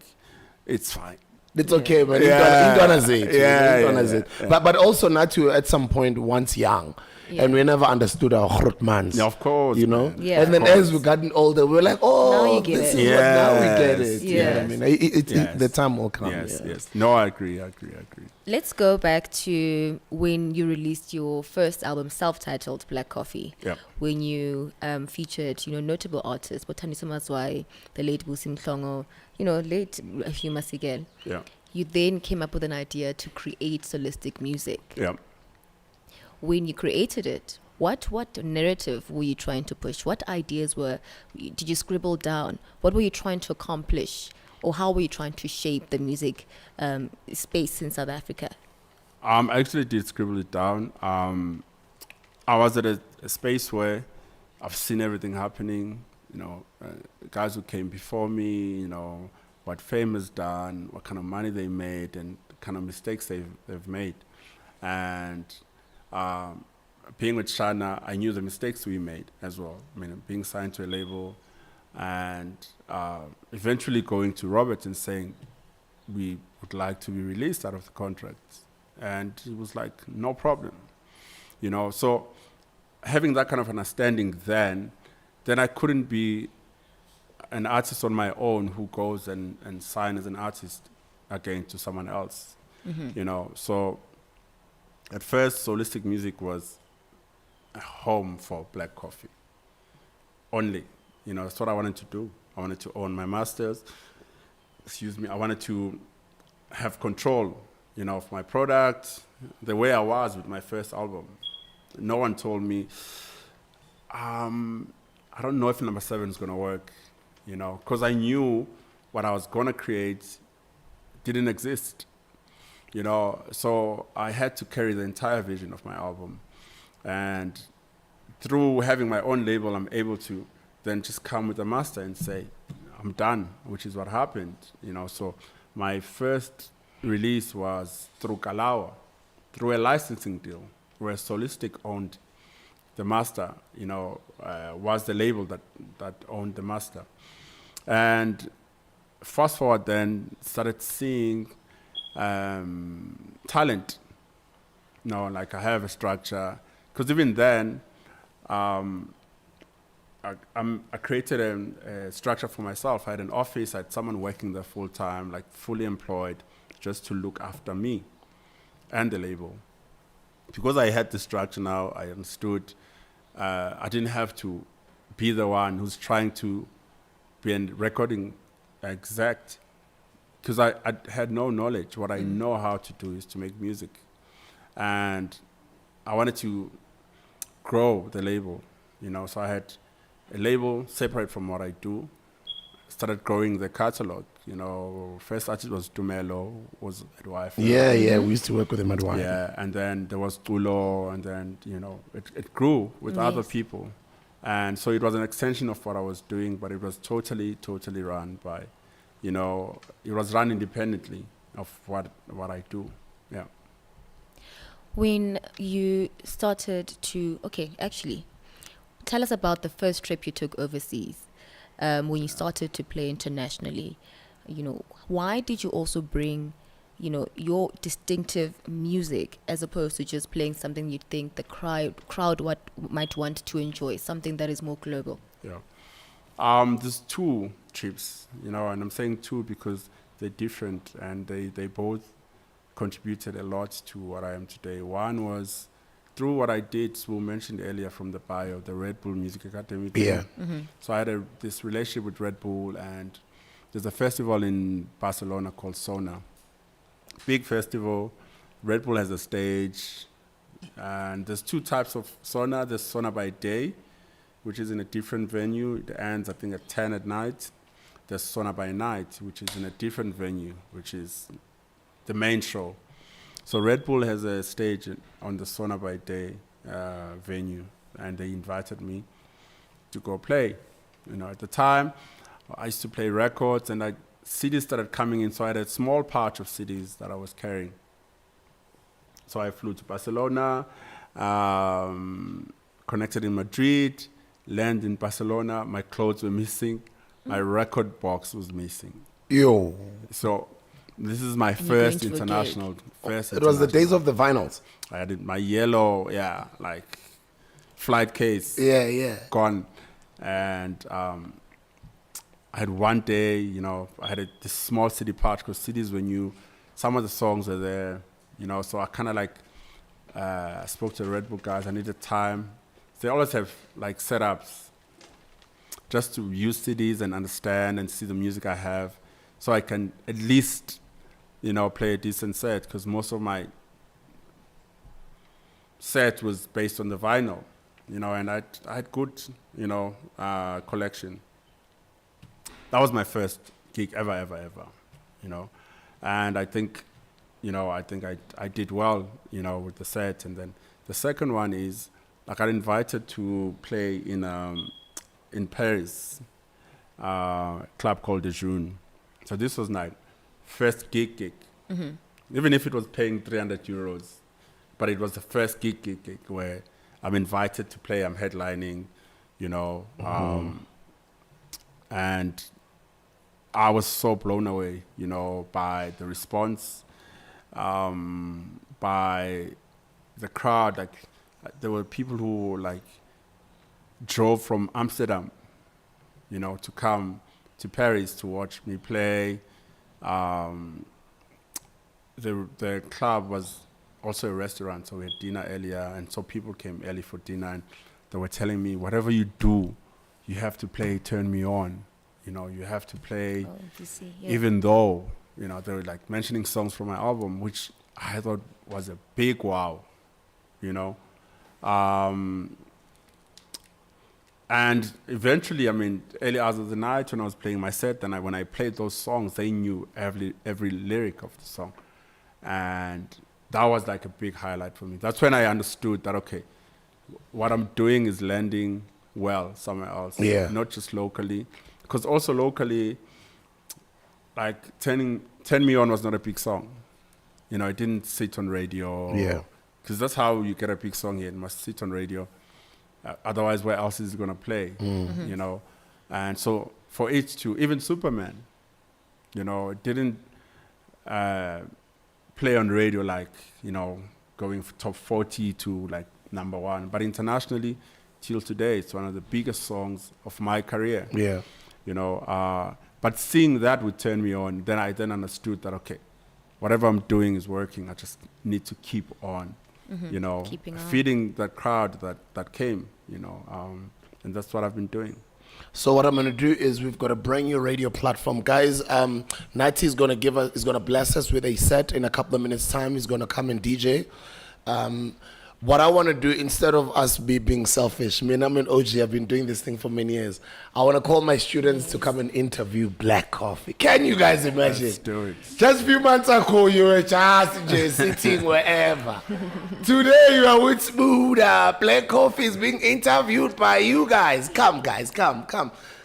it's fine. It's okay, man. Yeah. You gonna say it. Yeah, You gonna yeah, say it. yeah. But also not to, at some point, once young. Yeah. And we never understood our Grootmans. Yeah, of course. You know? man. Yeah, And then of course. as we gotten older, we were like, oh, Now you get this it. is what, now we get Yes, it. You know what I yes. mean? Yes. The time will come. Yes, yeah. yes. No, I agree. Let's go back to when you released your first album, self-titled Black Coffee. Yep. When you featured, notable artists, Bothandiswa Mazwai, the late Busi Mhlongo, late Hugh Masekela. Yeah. You then came up with an idea to create solistic music. Yeah. When you created it, what narrative were you trying to push? What ideas did you scribble down? What were you trying to accomplish? Or how were you trying to shape the music space in South Africa? I actually did scribble it down. I was at a space where I've seen everything happening, guys who came before me, what fame has done, what kind of money they made, and the kind of mistakes they've made. And being with Shana, I knew the mistakes we made as well. I mean, being signed to a label and eventually going to Robert and saying, we would like to be released out of the contract. And he was like, no problem. So having that kind of understanding then I couldn't be an artist on my own who goes and sign as an artist again to someone else. Mm-hmm. So at first, solistic music was a home for Black Coffee only. That's what I wanted to do. I wanted to own my masters. I wanted to have control, of my product, the way I was with my first album. No one told me, I don't know if number 7 is going to work, because I knew what I was going to create didn't exist, so I had to carry the entire vision of my album. And through having my own label, I'm able to then just come with a master and say, I'm done, which is what happened, you know. So my first release was through Kalawa, through a licensing deal, where Solistic owned the master, you know, was the label that owned the master. And fast forward then, started seeing talent. You know, like I have a structure, because even then, I created a structure for myself. I had an office, I had someone working there full time, like fully employed, just to look after me and the label. Because I had the structure now, I understood I didn't have to be the one who's trying to be a recording exec, because I had no knowledge. What I know how to do is to make music. And I wanted to grow the label, you know, so I had a label separate from what I do. Started growing the catalog, you know. First artist was Dumelo, was at YFL. Yeah, we used to work with him at YFL. Yeah, and then there was Tulo, and then, you know, it grew with other people. And so it was an extension of what I was doing, but it was totally run by, you know, it was run independently of what I do, yeah. When you started to, actually, tell us about the first trip you took overseas. When you started to play internationally, you know, why did you also bring, you know, your distinctive music as opposed to just playing something you think the crowd might want to enjoy, something that is more global? Yeah. There's two trips, you know, and I'm saying two because they're different and they both contributed a lot to what I am today. One was through what I did, Sue mentioned earlier from the bio, the Red Bull Music Academy. Yeah. Mm-hmm. So I had this relationship with Red Bull, and there's a festival in Barcelona called Sona. Big festival. Red Bull has a stage, and there's two types of Sona. There's Sona by day, which is in a different venue. It ends, I think, at 10 at night. There's Sona by night, which is in a different venue, which is the main show. So Red Bull has a stage on the Sona by Day venue, and they invited me to go play. You know, at the time, I used to play records, and CDs started coming in, so I had a small patch of CDs that I was carrying. So I flew to Barcelona, connected in Madrid, landed in Barcelona. My clothes were missing. My record box was missing. Yo. So this is my first international. It was the days of the vinyls. I had my yellow, like flight case. Yeah. Gone. And I had one day, you know, I had this small CD patch, because CDs were new. Some of the songs are there, you know, so I kind of like spoke to the Red Bull guys. I needed time. They always have like setups just to use CDs and understand and see the music I have, so I can at least, you know, play a decent set, because most of my set was based on the vinyl, you know, and I had good, you know, collection. That was my first gig ever, you know, and I think I did well, you know, with the set. And then the second one is, I got invited to play in Paris, a club called De June. So this was my first gig. Mm-hmm. Even if it was paying 300 euros, but it was the first gig where I'm invited to play, I'm headlining, you know, and I was so blown away, you know, by the response, by the crowd. Like, there were people who like drove from Amsterdam, you know, to come to Paris to watch me play. The club was also a restaurant, so we had dinner earlier, and so people came early for dinner, and they were telling me, whatever you do, you have to play Turn Me On. You know, you have to play, even though, you know, they were like mentioning songs from my album, which I thought was a big wow, you know. And eventually, I mean, early hours of the night when I was playing my set, then when I played those songs, they knew every lyric of the song. And that was like a big highlight for me. That's when I understood that, okay, what I'm doing is landing well somewhere else. Yeah. Not just locally. Because also locally, like Turn Me On was not a big song. You know, it didn't sit on radio. Yeah. Because that's how you get a big song here. It must sit on radio. Otherwise, where else is it going to play? You know? And so for it to, even Superman, you know, it didn't play on radio like, you know, going from top 40 to like number 1. But internationally, till today, it's one of the biggest songs of my career. Yeah. You know, but seeing that would turn me on. Then I understood that, okay, whatever I'm doing is working. I just need to keep on, you know, Keeping on. feeding that crowd that came, you know, and that's what I've been doing. So what I'm going to do is we've got a brand new radio platform. Guys, Nati is going to bless us with a set in a couple of minutes time. He's going to come and DJ. What I want to do, instead of us being selfish, me and I'm an OG, I've been doing this thing for many years. I want to call my students to come and interview Black Coffee. Can you guys imagine? Let's do it. Just a few months ago, you were just sitting wherever. Today, you are with Smooth. Black Coffee is being interviewed by you guys. Come, guys, come.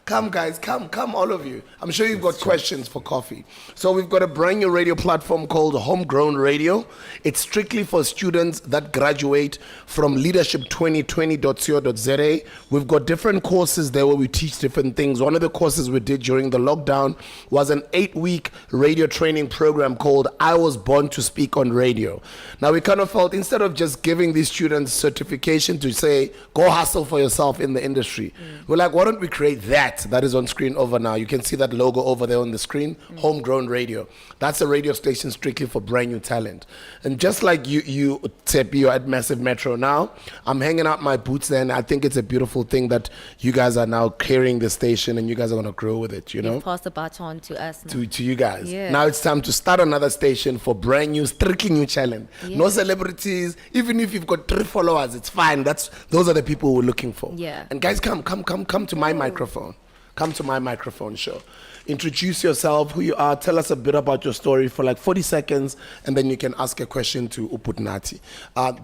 Come, guys, come, all of you. I'm sure you've got questions for Coffee. So we've got a brand new radio platform called Homegrown Radio. It's strictly for students that graduate from leadership2020.co.za. We've got different courses there where we teach different things. One of the courses we did during the lockdown was an 8-week radio training program called I Was Born to Speak on Radio. Now we kind of felt, instead of just giving these students certification to say, go hustle for yourself in the industry, we're like, why don't we create that is on screen over now? You can see that logo over there on the screen, Homegrown Radio. That's a radio station strictly for brand new talent. And just like you Tip, you're at Massive Metro now, I'm hanging out my boots there, and I think it's a beautiful thing that you guys are now carrying the station and you guys are going to grow with it, you know? Pass the baton to us now. To you guys. Yeah. Now it's time to start another station for brand new, strictly new challenge. Yeah. No celebrities. Even if you've got 3 followers, it's fine. Those are the people we're looking for. Yeah. And guys, come to my microphone. Come to my microphone show. Introduce yourself, who you are. Tell us a bit about your story for like 40 seconds, and then you can ask a question to Uputnati.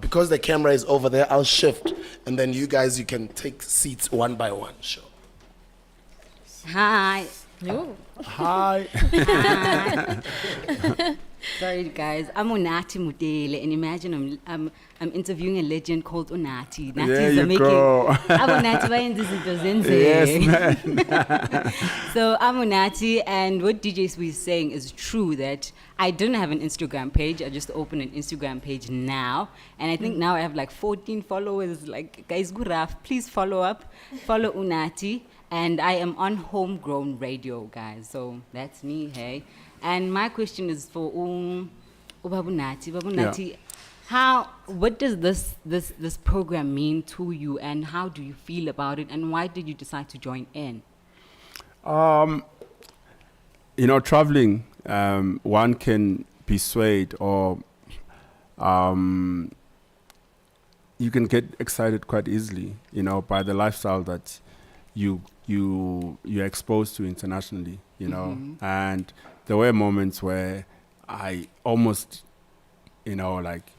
Because the camera is over there, I'll shift, and then you can take seats one by one. Sure. Hi. Oh. Hi. Sorry, guys. I'm Unati Mudele, and imagine I'm interviewing a legend called Unati. There you go. I'm Unati. Yes, man. So I'm Unati, and what DJ was saying is true, that I didn't have an Instagram page. I just opened an Instagram page now, and I think now I have like 14 followers. Like, guys, good raf. Please follow Unati, and I am on Homegrown Radio, guys. So that's me, hey. And my question is for Babunati. What does this program mean to you, and how do you feel about it, and why did you decide to join in? You know, traveling, one can be swayed, or you can get excited quite easily, you know, by the lifestyle that you're exposed to internationally, you know. And there were moments where I almost, you know, like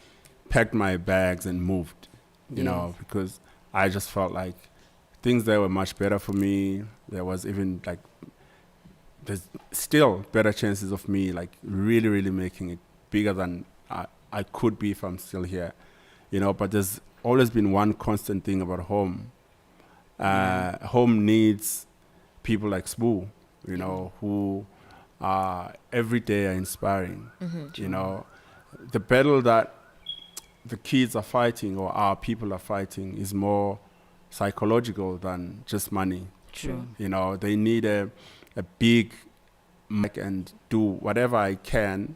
packed my bags and moved, you know, because I just felt like things there were much better for me. There was even like, there's still better chances of me like really, really making it bigger than I could be if I'm still here, you know. But there's always been one constant thing about home. Home needs people like Spoo, you know, who every day are inspiring. You know, the battle that the kids are fighting, or our people are fighting, is more psychological than just money. True. You know, they need a big mic and do whatever I can,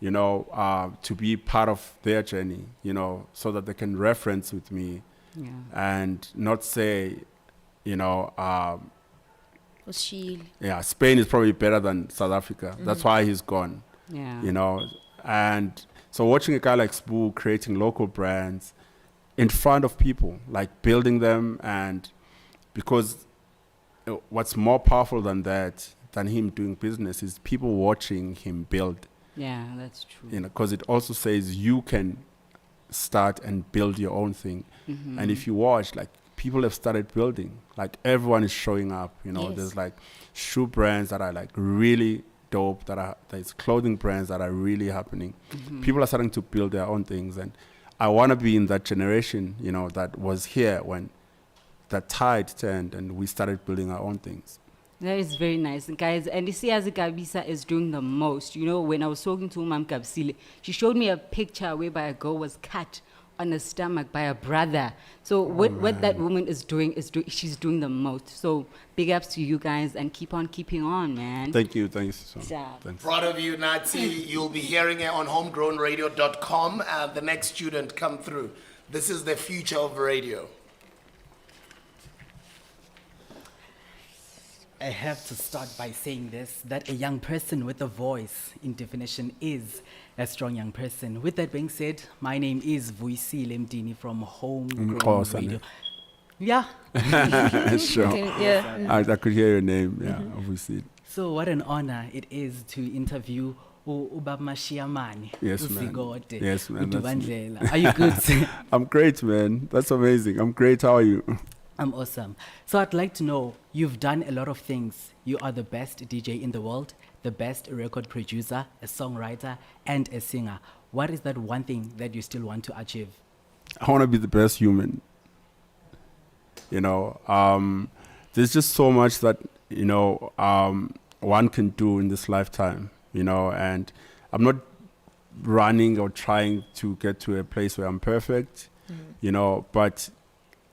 you know, to be part of their journey, you know, so that they can reference with me and not say, you know, Spain is probably better than South Africa. That's why he's gone. Yeah. You know, and so watching a guy like Spoo creating local brands in front of people, like building them, and because what's more powerful than that, than him doing business, is people watching him build. Yeah, that's true. You know, because it also says you can start and build your own thing. And if you watch, like, people have started building. Like, everyone is showing up. You know, Yes. there's like shoe brands that are like really dope. There's clothing brands that are really happening. People are starting to build their own things, and I want to be in that generation. You know, that was here when that tide turned and we started building our own things. That is very nice, guys. And you see, as Ibiza is doing the most. You know, when I was talking to Mam Kapsile, she showed me a picture whereby a girl was cut on the stomach by a brother. So what that woman is doing she's doing the most. So big ups to you guys, and keep on keeping on, man. Thank you. Thanks. Yeah. Thanks. Proud of you, Nazi. You'll be hearing it on homegrownradio.com. The next student come through. This is the future of radio. I have to start by saying this, that a young person with a voice, in definition, is a strong young person. With that being said, my name is Vuyisile Mdini from Homegrown Xhosa, Radio. ne? Yeah. Sure. Yeah. I could hear your name. Yeah, obviously. So what an honor it is to interview Ubab Mashiamani. Yes, man. uSigode, Yes, man, that's me. uDubandlela. Are you good? I'm great, man. That's amazing. I'm great. How are you? I'm awesome. So I'd like to know, you've done a lot of things. You are the best DJ in the world, the best record producer, a songwriter, and a singer. What is that one thing that you still want to achieve? I want to be the best human. You know, there's just so much that, you know, one can do in this lifetime, you know, and I'm not running or trying to get to a place where I'm perfect, you know, but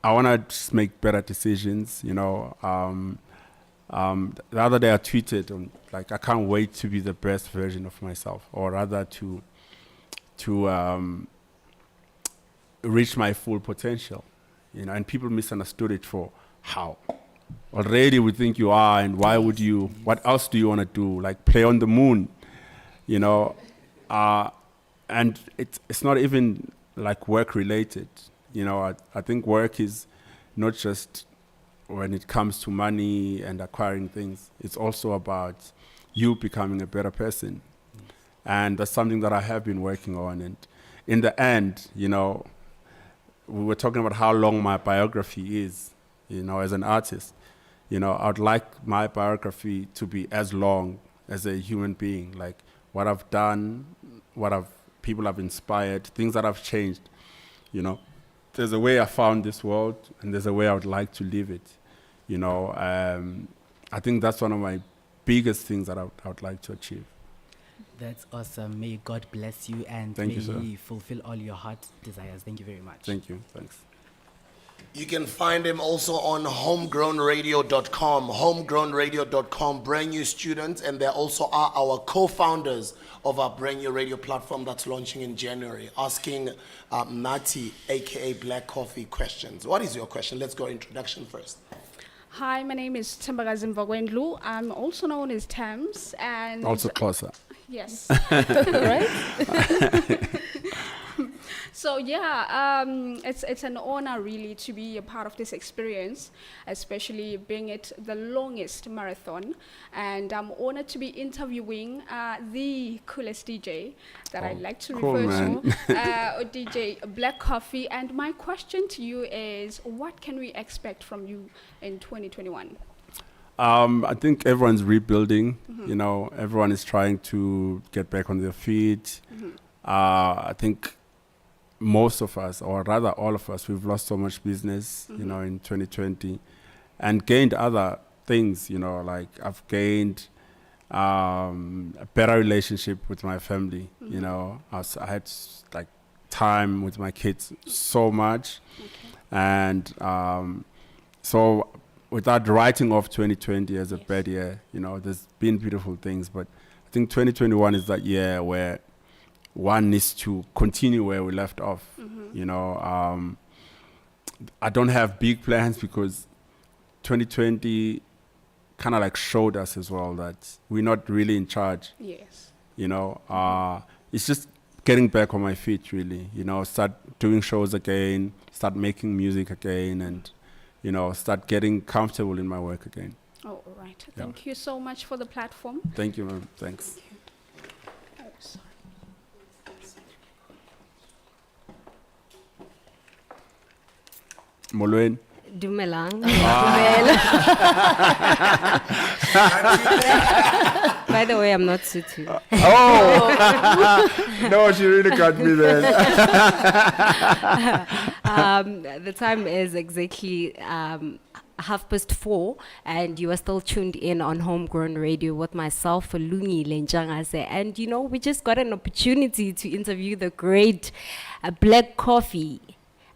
I want to just make better decisions, you know. The other day I tweeted, like, I can't wait to be the best version of myself, or rather to reach my full potential, you know. And people misunderstood it for how. Already we think you are, and why would you? What else do you want to do? Like, play on the moon, you know? And it's not even like work related. You know, I think work is not just when it comes to money and acquiring things. It's also about you becoming a better person. And that's something that I have been working on. And in the end, you know, we were talking about how long my biography is, you know, as an artist. You know, I'd like my biography to be as long as a human being, like what I've done, people I've inspired, things that I've changed, you know. There's a way I found this world, and there's a way I would like to live it. You know, I think that's one of my biggest things that I would like to achieve. That's awesome. May God bless you, and Thank may you, sir. He fulfill all your heart desires. Thank you very much. Thank you. Thanks. You can find him also on homegrownradio.com. Homegrownradio.com, brand new students, and they also are our co-founders of our brand new radio platform that's launching in January, asking Nati, aka Black Coffee, questions. What is your question? Let's go introduction first. Hi, my name is Tembagazi Mvagwendlu. I'm also known as Thames, and Also closer. yes. Right? So yeah, it's an honor really to be a part of this experience, especially being it the longest marathon. And I'm honored to be interviewing the coolest DJ that I like to cool, refer man. to, DJ Black Coffee. And my question to you is, what can we expect from you in 2021? I think everyone's rebuilding. You know, everyone is trying to get back on their feet. I think most of us, or rather all of us, we've lost so much business, you know, in 2020, and gained other things. You know, like I've gained a better relationship with my family. You know, I had like time with my kids so much, and so without writing off 2020 as a bad year, you know, there's been beautiful things, but I think 2021 is that year where one needs to continue where we left off. You know, I don't have big plans because 2020 kind of like showed us as well that we're not really in charge. Yes. You know, it's just getting back on my feet, really. You know, start doing shows again, start making music again, and, you know, start getting comfortable in my work again. Oh, all right. Yeah. Thank you so much for the platform. Thank you, ma'am. Thanks. Oh, sorry. Molweni. Dumelang. By the way, I'm not Sotho. Oh! No, she really got me there. The time is exactly 4:30, and you are still tuned in on Homegrown Radio with myself, Lungi Lenjangase. And you know, we just got an opportunity to interview the great Black Coffee.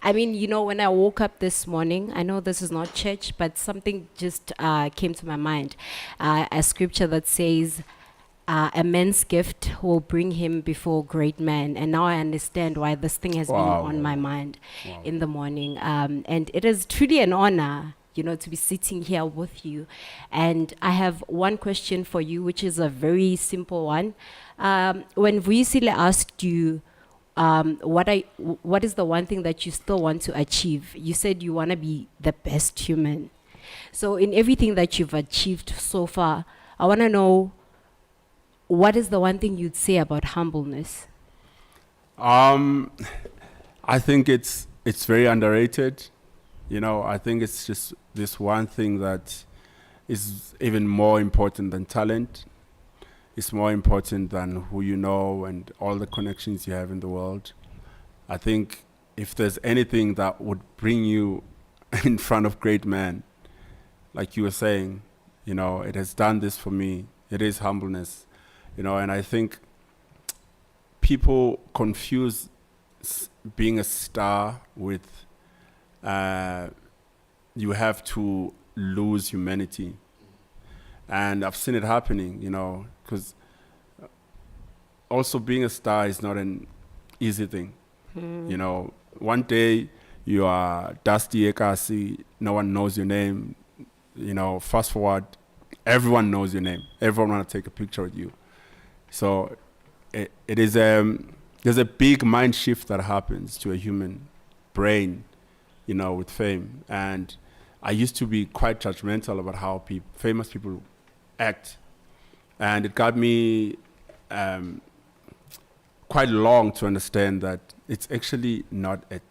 I mean, you know, when I woke up this morning, I know this is not church, but something just came to my mind. A scripture that says, a man's gift will bring him before great men. And now I understand why this thing has been on my mind in the morning. And it is truly an honor, you know, to be sitting here with you. And I have one question for you, which is a very simple one. When Vuyisile asked you, what is the one thing that you still want to achieve? You said you want to be the best human. So in everything that you've achieved so far, I want to know, what is the one thing you'd say about humbleness? I think it's very underrated. You know, I think it's just this one thing that is even more important than talent. It's more important than who you know and all the connections you have in the world. I think if there's anything that would bring you in front of great men, like you were saying, you know, it has done this for me. It is humbleness, you know, and I think people confuse being a star with you have to lose humanity. And I've seen it happening, you know, because also being a star is not an easy thing. You know, one day you are Dusty Ekasi, no one knows your name. You know, fast forward, everyone knows your name. Everyone want to take a picture with you. So it is there's a big mind shift that happens to a human brain, you know, with fame. And I used to be quite judgmental about how famous people act. And it got me quite long to understand that it's actually not a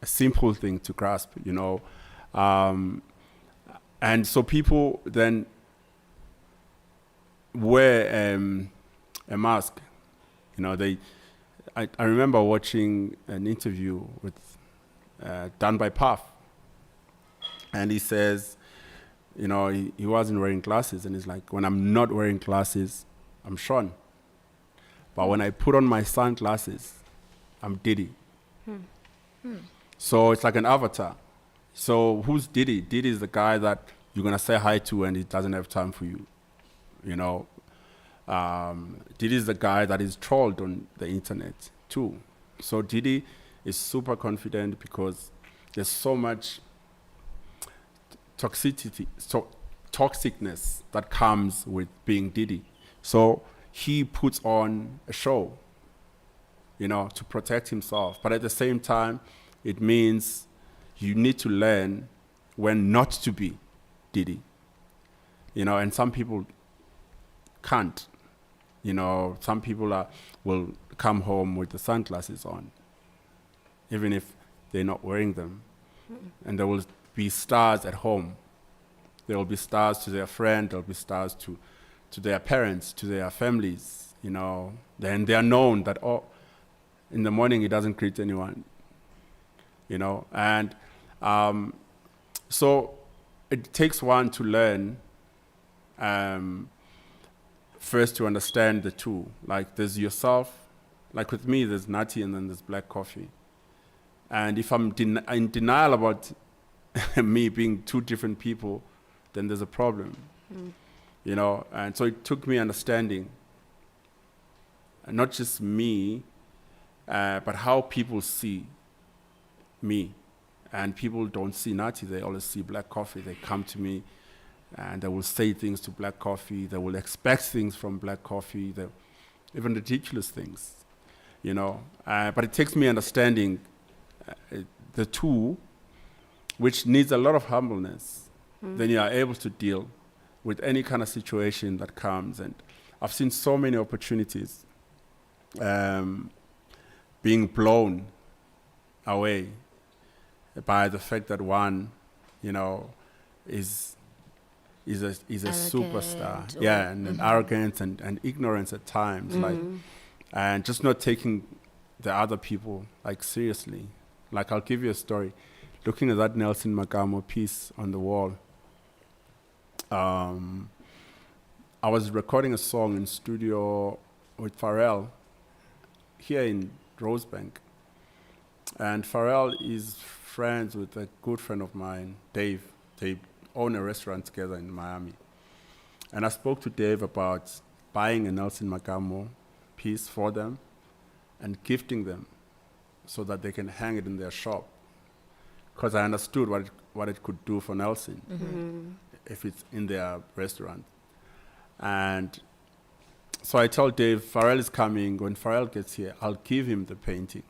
simple thing to grasp, you know. And so people then wear a mask. You know, I remember watching an interview with done by Puff. And he says, you know, he wasn't wearing glasses, and he's like, when I'm not wearing glasses, I'm Sean. But when I put on my sunglasses, I'm Diddy. So it's like an avatar. So who's Diddy? Diddy is the guy that you're gonna say hi to and he doesn't have time for you. You know, Diddy is the guy that is trolled on the internet too. So Diddy is super confident because there's so much toxicness that comes with being Diddy. So he puts on a show, you know, to protect himself. But at the same time, it means you need to learn when not to be Diddy. You know, and some people can't. You know, some people will come home with the sunglasses on, even if they're not wearing them. And there will be stars at home. There will be stars to their friend. There will be stars to their parents, to their families. You know, then they are known that, oh, in the morning he doesn't greet anyone. You know, and so it takes one to learn first to understand the two. Like there's yourself, like with me, there's Nati and then there's Black Coffee. And if I'm in denial about me being two different people, then there's a problem. You know, and so it took me understanding not just me, but how people see me. And people don't see Nati, they always see Black Coffee. They come to me and they will say things to Black Coffee. They will expect things from Black Coffee, even ridiculous things, you know. But it takes me understanding the two, which needs a lot of humbleness. Then you are able to deal with any kind of situation that comes. And I've seen so many opportunities being blown away by the fact that one, you know, is a superstar. Arrogant Yeah, and arrogance and ignorance at times, like, and just not taking the other people like seriously. Like, I'll give you a story. Looking at that Nelson Magamo piece on the wall, I was recording a song in studio with Pharrell here in Rosebank. And Pharrell is friends with a good friend of mine, Dave. They own a restaurant together in Miami. And I spoke to Dave about buying a Nelson Magamo piece for them and gifting them so that they can hang it in their shop. Because I understood what it could do for Nelson if it's in their restaurant. And so I told Dave, Pharrell is coming. When Pharrell gets here, I'll give him the painting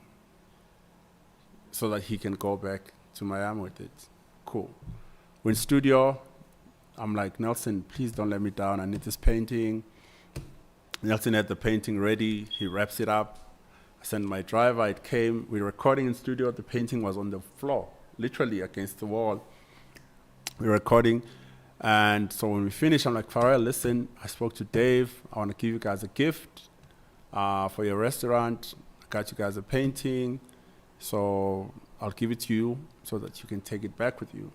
so that he can go back to Miami with it. Cool. We're in studio. I'm like, Nelson, please don't let me down. I need this painting. Nelson had the painting ready. He wraps it up. I sent my driver. It came. We're recording in studio. The painting was on the floor, literally against the wall. We're recording. And so when we finish, I'm like, Pharrell, listen, I spoke to Dave. I want to give you guys a gift for your restaurant. I got you guys a painting. So I'll give it to you so that you can take it back with you.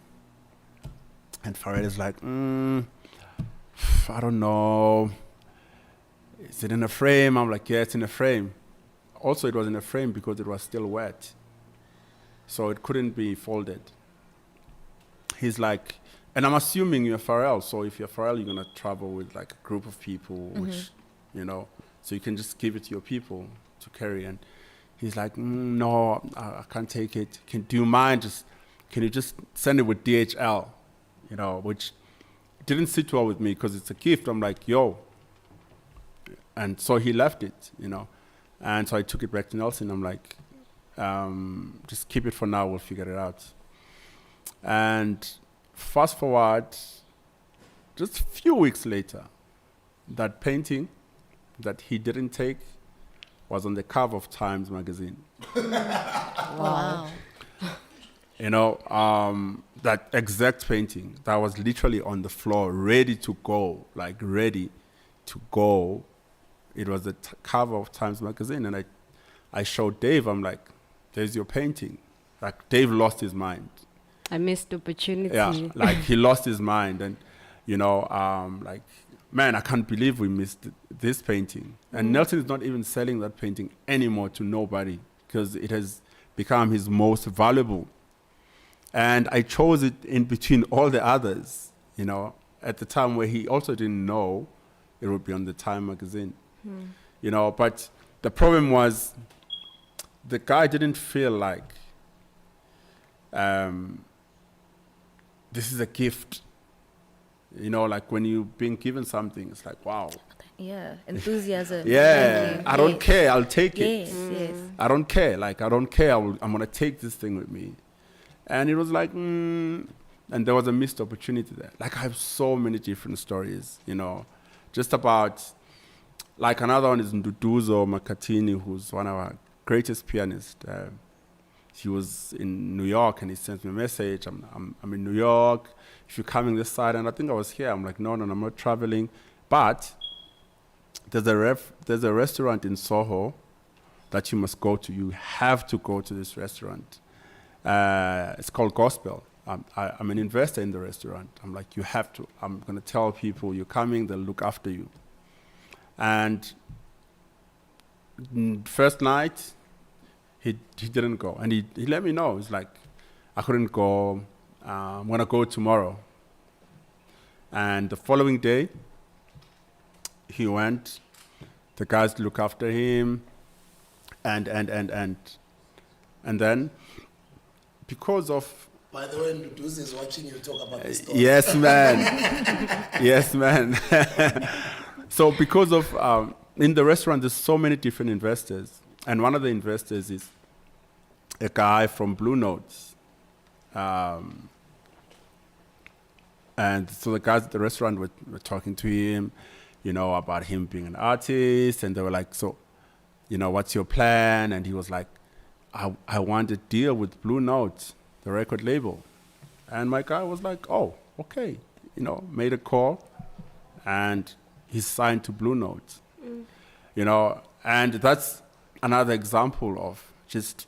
And Pharrell is like, I don't know. Is it in a frame? I'm like, yeah, it's in a frame. Also, it was in a frame because it was still wet. So it couldn't be folded. He's like, and I'm assuming you're Pharrell. So if you're Pharrell, you're going to travel with like a group of people, which, you know, so you can just give it to your people to carry. And he's like, no, I can't take it. Do you mind can you just send it with DHL? You know, which didn't sit well with me because it's a gift. I'm like, yo. And so he left it, you know. And so I took it back to Nelson. I'm like, just keep it for now. We'll figure it out. And fast forward, just a few weeks later, that painting that he didn't take was on the cover of Times magazine. Wow. You know, that exact painting that was literally on the floor, ready to go, like ready to go. It was the cover of Times magazine. And I showed Dave, I'm like, there's your painting. Like, Dave lost his mind. I missed opportunity. Yeah, like he lost his mind. And, you know, like, man, I can't believe we missed this painting. And Nelson is not even selling that painting anymore to nobody because it has become his most valuable. And I chose it in between all the others, you know, at the time where he also didn't know it would be on the Time magazine, you know. But the problem was the guy didn't feel like this is a gift. You know, like when you're being given something, it's like, wow. Yeah, enthusiasm. Yeah, Thank you. I don't Yes. care. I'll take it. Yes, yes. I don't care. Like, I don't care. I'm going to take this thing with me. And it was like, and there was a missed opportunity there. Like, I have so many different stories, you know, just about, like, another one is Nduduzo Makatini, who's one of our greatest pianists. He was in New York, and he sent me a message. I'm in New York. If you're coming this side, and I think I was here. I'm like, no, I'm not traveling. But there's a restaurant in Soho that you must go to. You have to go to this restaurant. It's called Gospel. I'm an investor in the restaurant. I'm like, you have to. I'm going to tell people you're coming, they'll look after you. And first night, he didn't go. And he let me know. He's like, I couldn't go. I'm going to go tomorrow. And the following day, he went. The guys look after him. And then, because of... By the way, Nduduzi is watching you talk about this story. Yes, man. Yes, man. So because of... in the restaurant, there's so many different investors. And one of the investors is a guy from Blue Notes. And so the guys at the restaurant were talking to him, you know, about him being an artist. And they were like, so, you know, what's your plan? And he was like, I want a deal with Blue Notes. the record label. And my guy was like, oh, okay. Made a call, and he's signed to Blue Note. And that's another example of just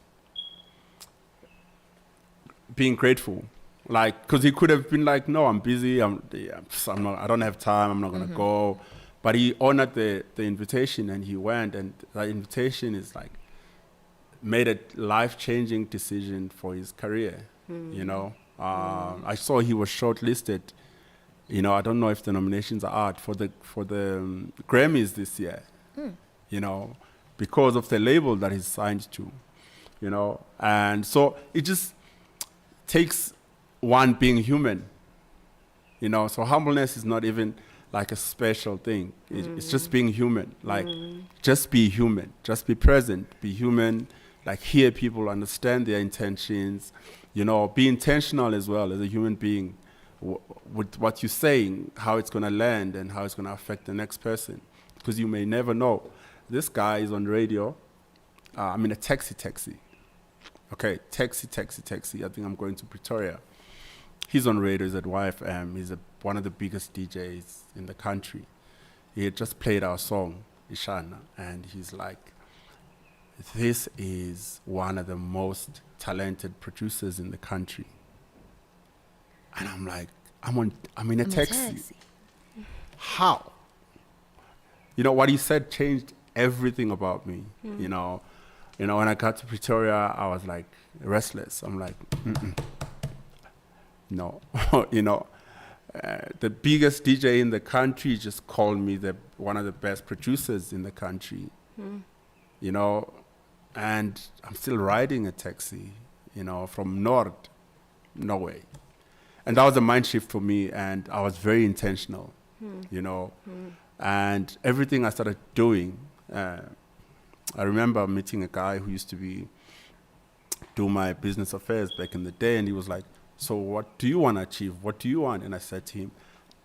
being grateful. Like, because he could have been like, no, I'm busy, I don't have time, I'm not going to go. But he honored the invitation, and he went, and that invitation is like, made a life-changing decision for his career, I saw he was shortlisted. I don't know if the nominations are out for the Grammys this year, because of the label that he's signed to, And so it just takes one being human, So humbleness is not even like a special thing. It's just being human. Like, just be human. Just be present. Be human. Like, hear people, understand their intentions. Be intentional as well as a human being with what you're saying, how it's going to land and how it's going to affect the next person. Because you may never know. This guy is on radio. I'm in a taxi. Okay, taxi. I think I'm going to Pretoria. He's on radio. He's at YFM. He's one of the biggest DJs in the country. He had just played our song, Ishana, and he's like, this is one of the most talented producers in the country. And I'm like, I'm in a taxi. How? What he said changed everything about me. When I got to Pretoria, I was like restless. I'm like, no, the biggest DJ in the country just called me one of the best producers in the country. And I'm still riding a taxi, from Norway. And that was a mind shift for me, and I was very intentional, And everything I started doing, I remember meeting a guy who used to do my business affairs back in the day, and he was like, so what do you want to achieve? What do you want? And I said to him,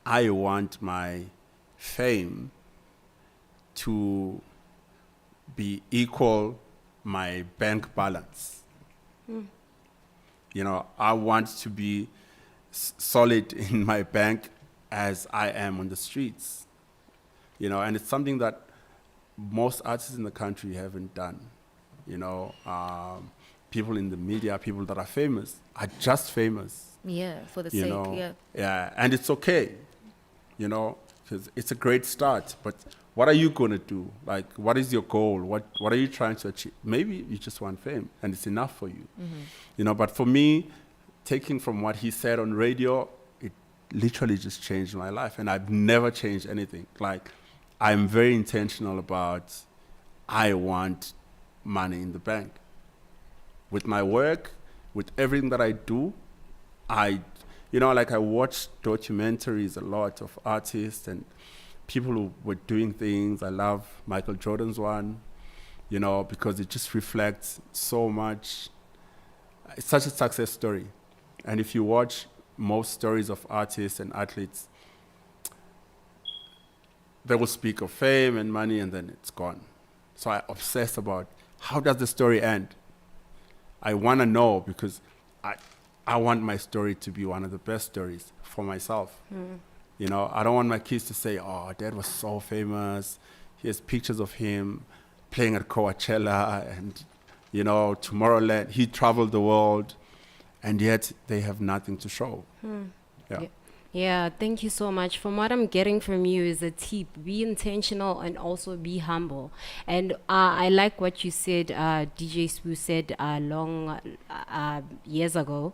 I want my fame to be equal my bank balance. I want to be solid in my bank as I am on the streets. And it's something that most artists in the country haven't done. People in the media, people that are famous, are just famous. Yeah, for the sake, yeah. Yeah, and it's okay, because it's a great start. But what are you going to do? Like, what is your goal? What are you trying to achieve? Maybe you just want fame, and it's enough for you. But for me, taking from what he said on radio, it literally just changed my life. And I've never changed anything. Like, I'm very intentional about, I want money in the bank. With my work, with everything that I do, I watch documentaries a lot of artists and people who were doing things. I love Michael Jordan's one, because it just reflects so much. It's such a success story. And if you watch most stories of artists and athletes, they will speak of fame and money, and then it's gone. So I obsess about, how does the story end? I want to know, because I want my story to be one of the best stories for myself. I don't want my kids to say, oh, Dad was so famous. Here's pictures of him playing at Coachella and, Tomorrowland. He traveled the world, and yet they have nothing to show. Yeah, thank you so much. From what I'm getting from you is a tip: be intentional and also be humble. And I like what you said, DJ Spoo said long years ago,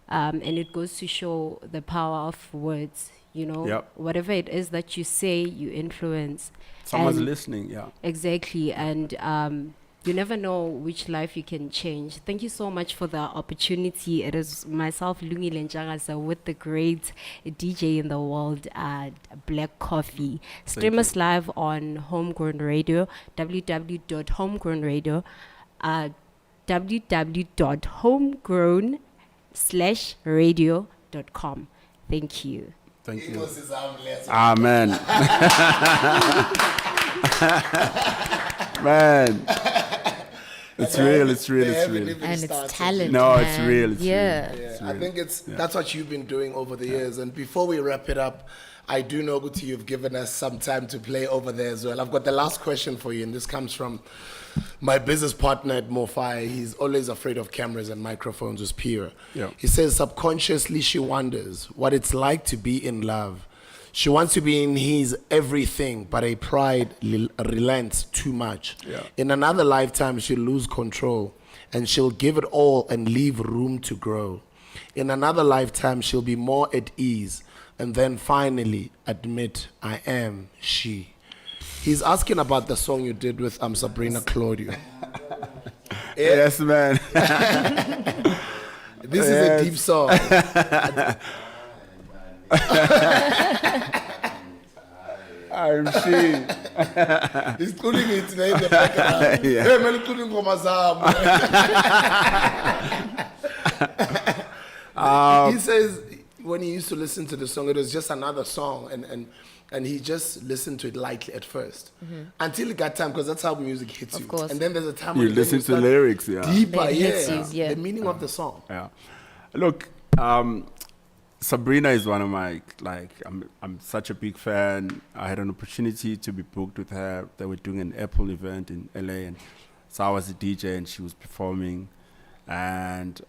and it goes to show the power of words. Whatever it is that you say, you influence. Someone's listening, yeah. Exactly, and you never know which life you can change. Thank you so much for the opportunity. It is myself, Lungi Lenjangasa, with the great DJ in the world, Black Coffee. Stream us live on Homegrown Radio, www.homegrownradio, www.homegrown/radio.com. Thank you. Thank you. Amen. Man. It's real. It's real. They It's haven't real. even And it's started. talent. No, it's man. real, it's real. yeah. Yeah, I think that's what you've been doing over the years. And before we wrap it up, I do know, Guti, you've given us some time to play over there as well. I've got the last question for you, and this comes from my business partner at Mofai. He's always afraid of cameras and microphones with Pierre. Yeah. He says subconsciously she wonders what it's like to be in love. She wants to be in his everything, but her pride relents too much. Yeah. In another lifetime, she'll lose control, and she'll give it all and leave room to grow. In another lifetime, she'll be more at ease, and then finally admit, I am she. He's asking about the song you did with Sabrina Claudio. Yes, man. This is a deep song. I'm she. He's putting it in the background. Yeah. Hey, man, putting He says when he used to listen to the song, it was just another song, and he just listened to it lightly at first, until it got time, because that's how music hits you. course. And then there's a time You when listen to start lyrics, yeah. deeper, It hits yeah. you, yeah. The meaning of the song. Yeah. Look, Sabrina is one of my, I'm such a big fan. I had an opportunity to be booked with her. They were doing an Apple event in LA, and so I was a DJ and she was performing. And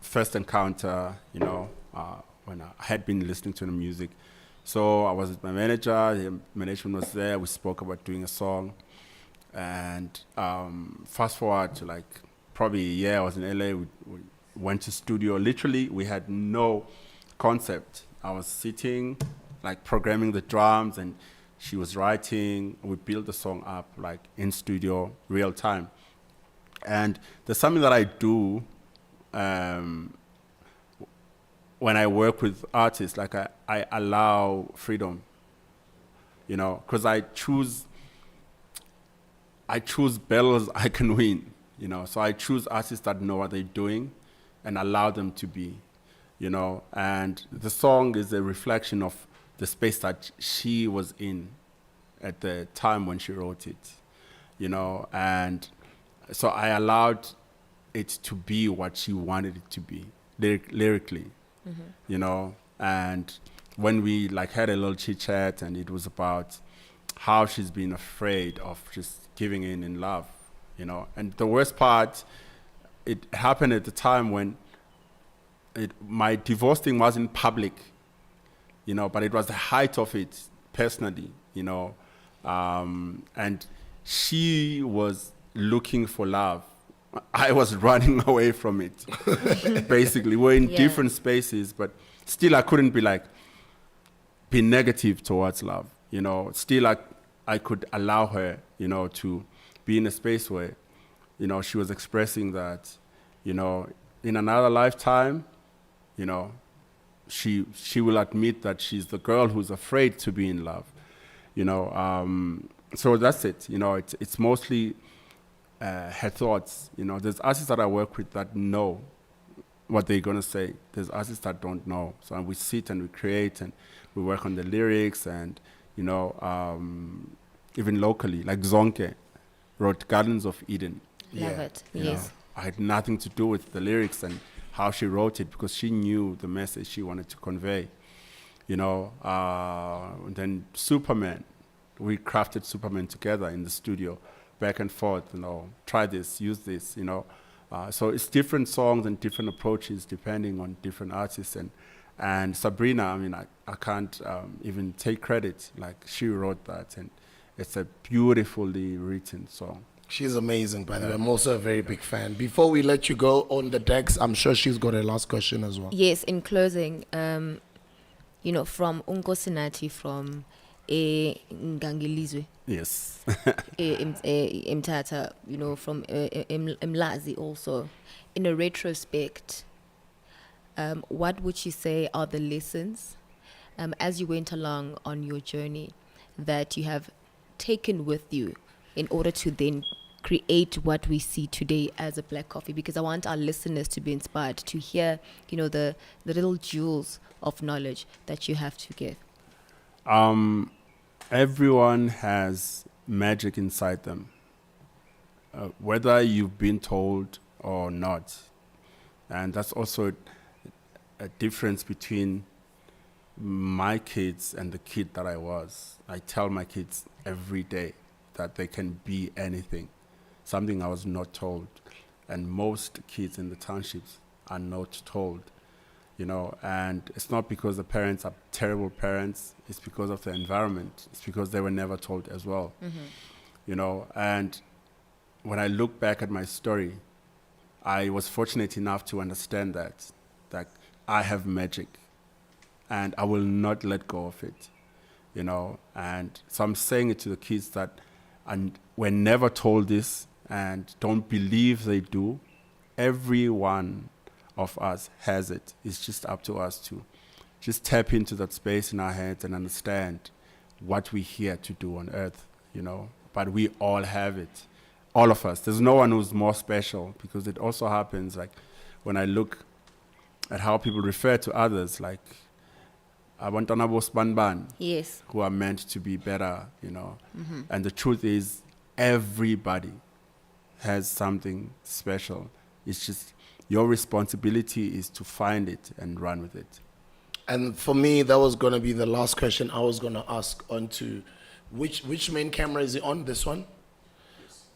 first encounter, when I had been listening to the music. So I was with my manager, the management was there, we spoke about doing a song. And fast forward to probably a year, I was in LA, we went to studio. Literally, we had no concept. I was sitting, programming the drums, and she was writing. We built the song up, in studio, real time. And there's something that I do when I work with artists, I allow freedom, because I choose battles I can win, so I choose artists that know what they're doing and allow them to be, and the song is a reflection of the space that she was in at the time when she wrote it, and so I allowed it to be what she wanted it to be, lyrically, and when we had a little chit chat, and it was about how she's been afraid of just giving in love, and the worst part, it happened at the time when my divorce thing wasn't public, but it was the height of it personally, and she was looking for love. I was running away from it. Basically, we're in different spaces, but still I couldn't be negative towards love. Still I could allow her, to be in a space where, she was expressing that, in another lifetime, she will admit that she's the girl who's afraid to be in love. So that's it. It's mostly her thoughts. There's artists that I work with that know what they're gonna say. There's artists that don't know. So we sit and we create and we work on the lyrics, and even locally, like Zonke wrote Gardens of Eden. Love it. Yes. I had nothing to do with the lyrics and how she wrote it, because she knew the message she wanted to convey. And then Superman, we crafted Superman together in the studio, back and forth, try this, use this, so it's different songs and different approaches depending on different artists. And Sabrina, I can't even take credit. She wrote that, and it's a beautifully written song. She's amazing, by the way. I'm also a very big fan. Before we let you go on the decks, I'm sure she's got a last question as well. Yes, in closing, from Unko Sinati, from Ngangilizwe. Yes. Mtata, from Mlazi also. In a retrospect, what would you say are the lessons as you went along on your journey that you have taken with you in order to then create what we see today as a Black Coffee? Because I want our listeners to be inspired to hear, the little jewels of knowledge that you have to give. Everyone has magic inside them. whether you've been told or not. And that's also a difference between my kids and the kid that I was. I tell my kids every day that they can be anything, something I was not told. And most kids in the townships are not told, you know, and it's not because the parents are terrible parents, it's because of the environment. It's because they were never told as well, you know. And when I look back at my story, I was fortunate enough to understand that I have magic and I will not let go of it, you know. And so I'm saying it to the kids that we're never told this and don't believe they do. Every one of us has it. It's just up to us to just tap into that space in our heads and understand what we're here to do on earth, you know. But we all have it, all of us. There's no one who's more special, because it also happens, like when I look at how people refer to others, like abantwana bosbanban, Yes. who are meant to be better, you know. And the truth is, everybody has something special. It's just your responsibility is to find it and run with it. And for me, that was going to be the last question I was going to ask onto which main camera is it on, this one?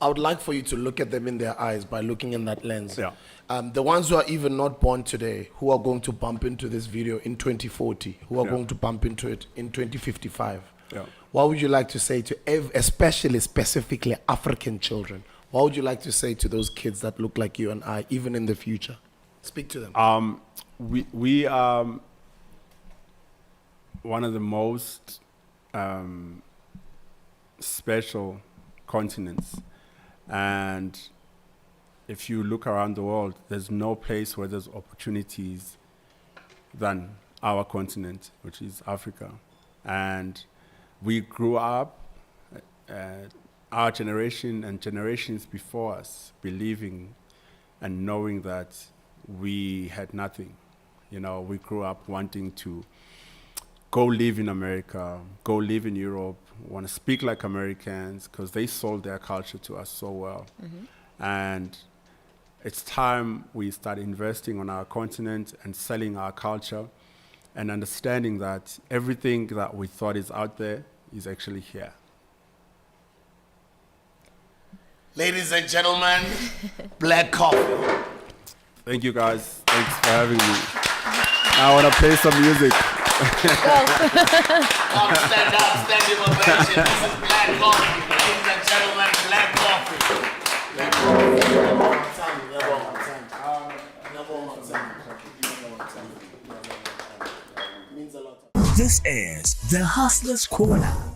I would like for you to look at them in their eyes by looking in that lens. Yeah. The ones who are even not born today, who are going to bump into this video in 2040, who are going to bump into it in 2055. Yeah. What would you like to say to, especially, specifically African children? What would you like to say to those kids that look like you and I, even in the future? Speak to them. We are one of the most special continents. And if you look around the world, there's no place where there's opportunities than our continent, which is Africa. And we grew up, our generation and generations before us, believing and knowing that we had nothing. You know, we grew up wanting to go live in America, go live in Europe, want to speak like Americans, because they sold their culture to us so well. And it's time we start investing on our continent and selling our culture and understanding that everything that we thought is out there is actually here. Ladies and gentlemen, Black Coffee. Thank you guys. Thanks for having me. I want to play some music. Outstanding ovation. This is Black Coffee. Ladies and gentlemen, Black Coffee. Black Coffee. Number one time. Means a lot. This is the Hustlers Corner.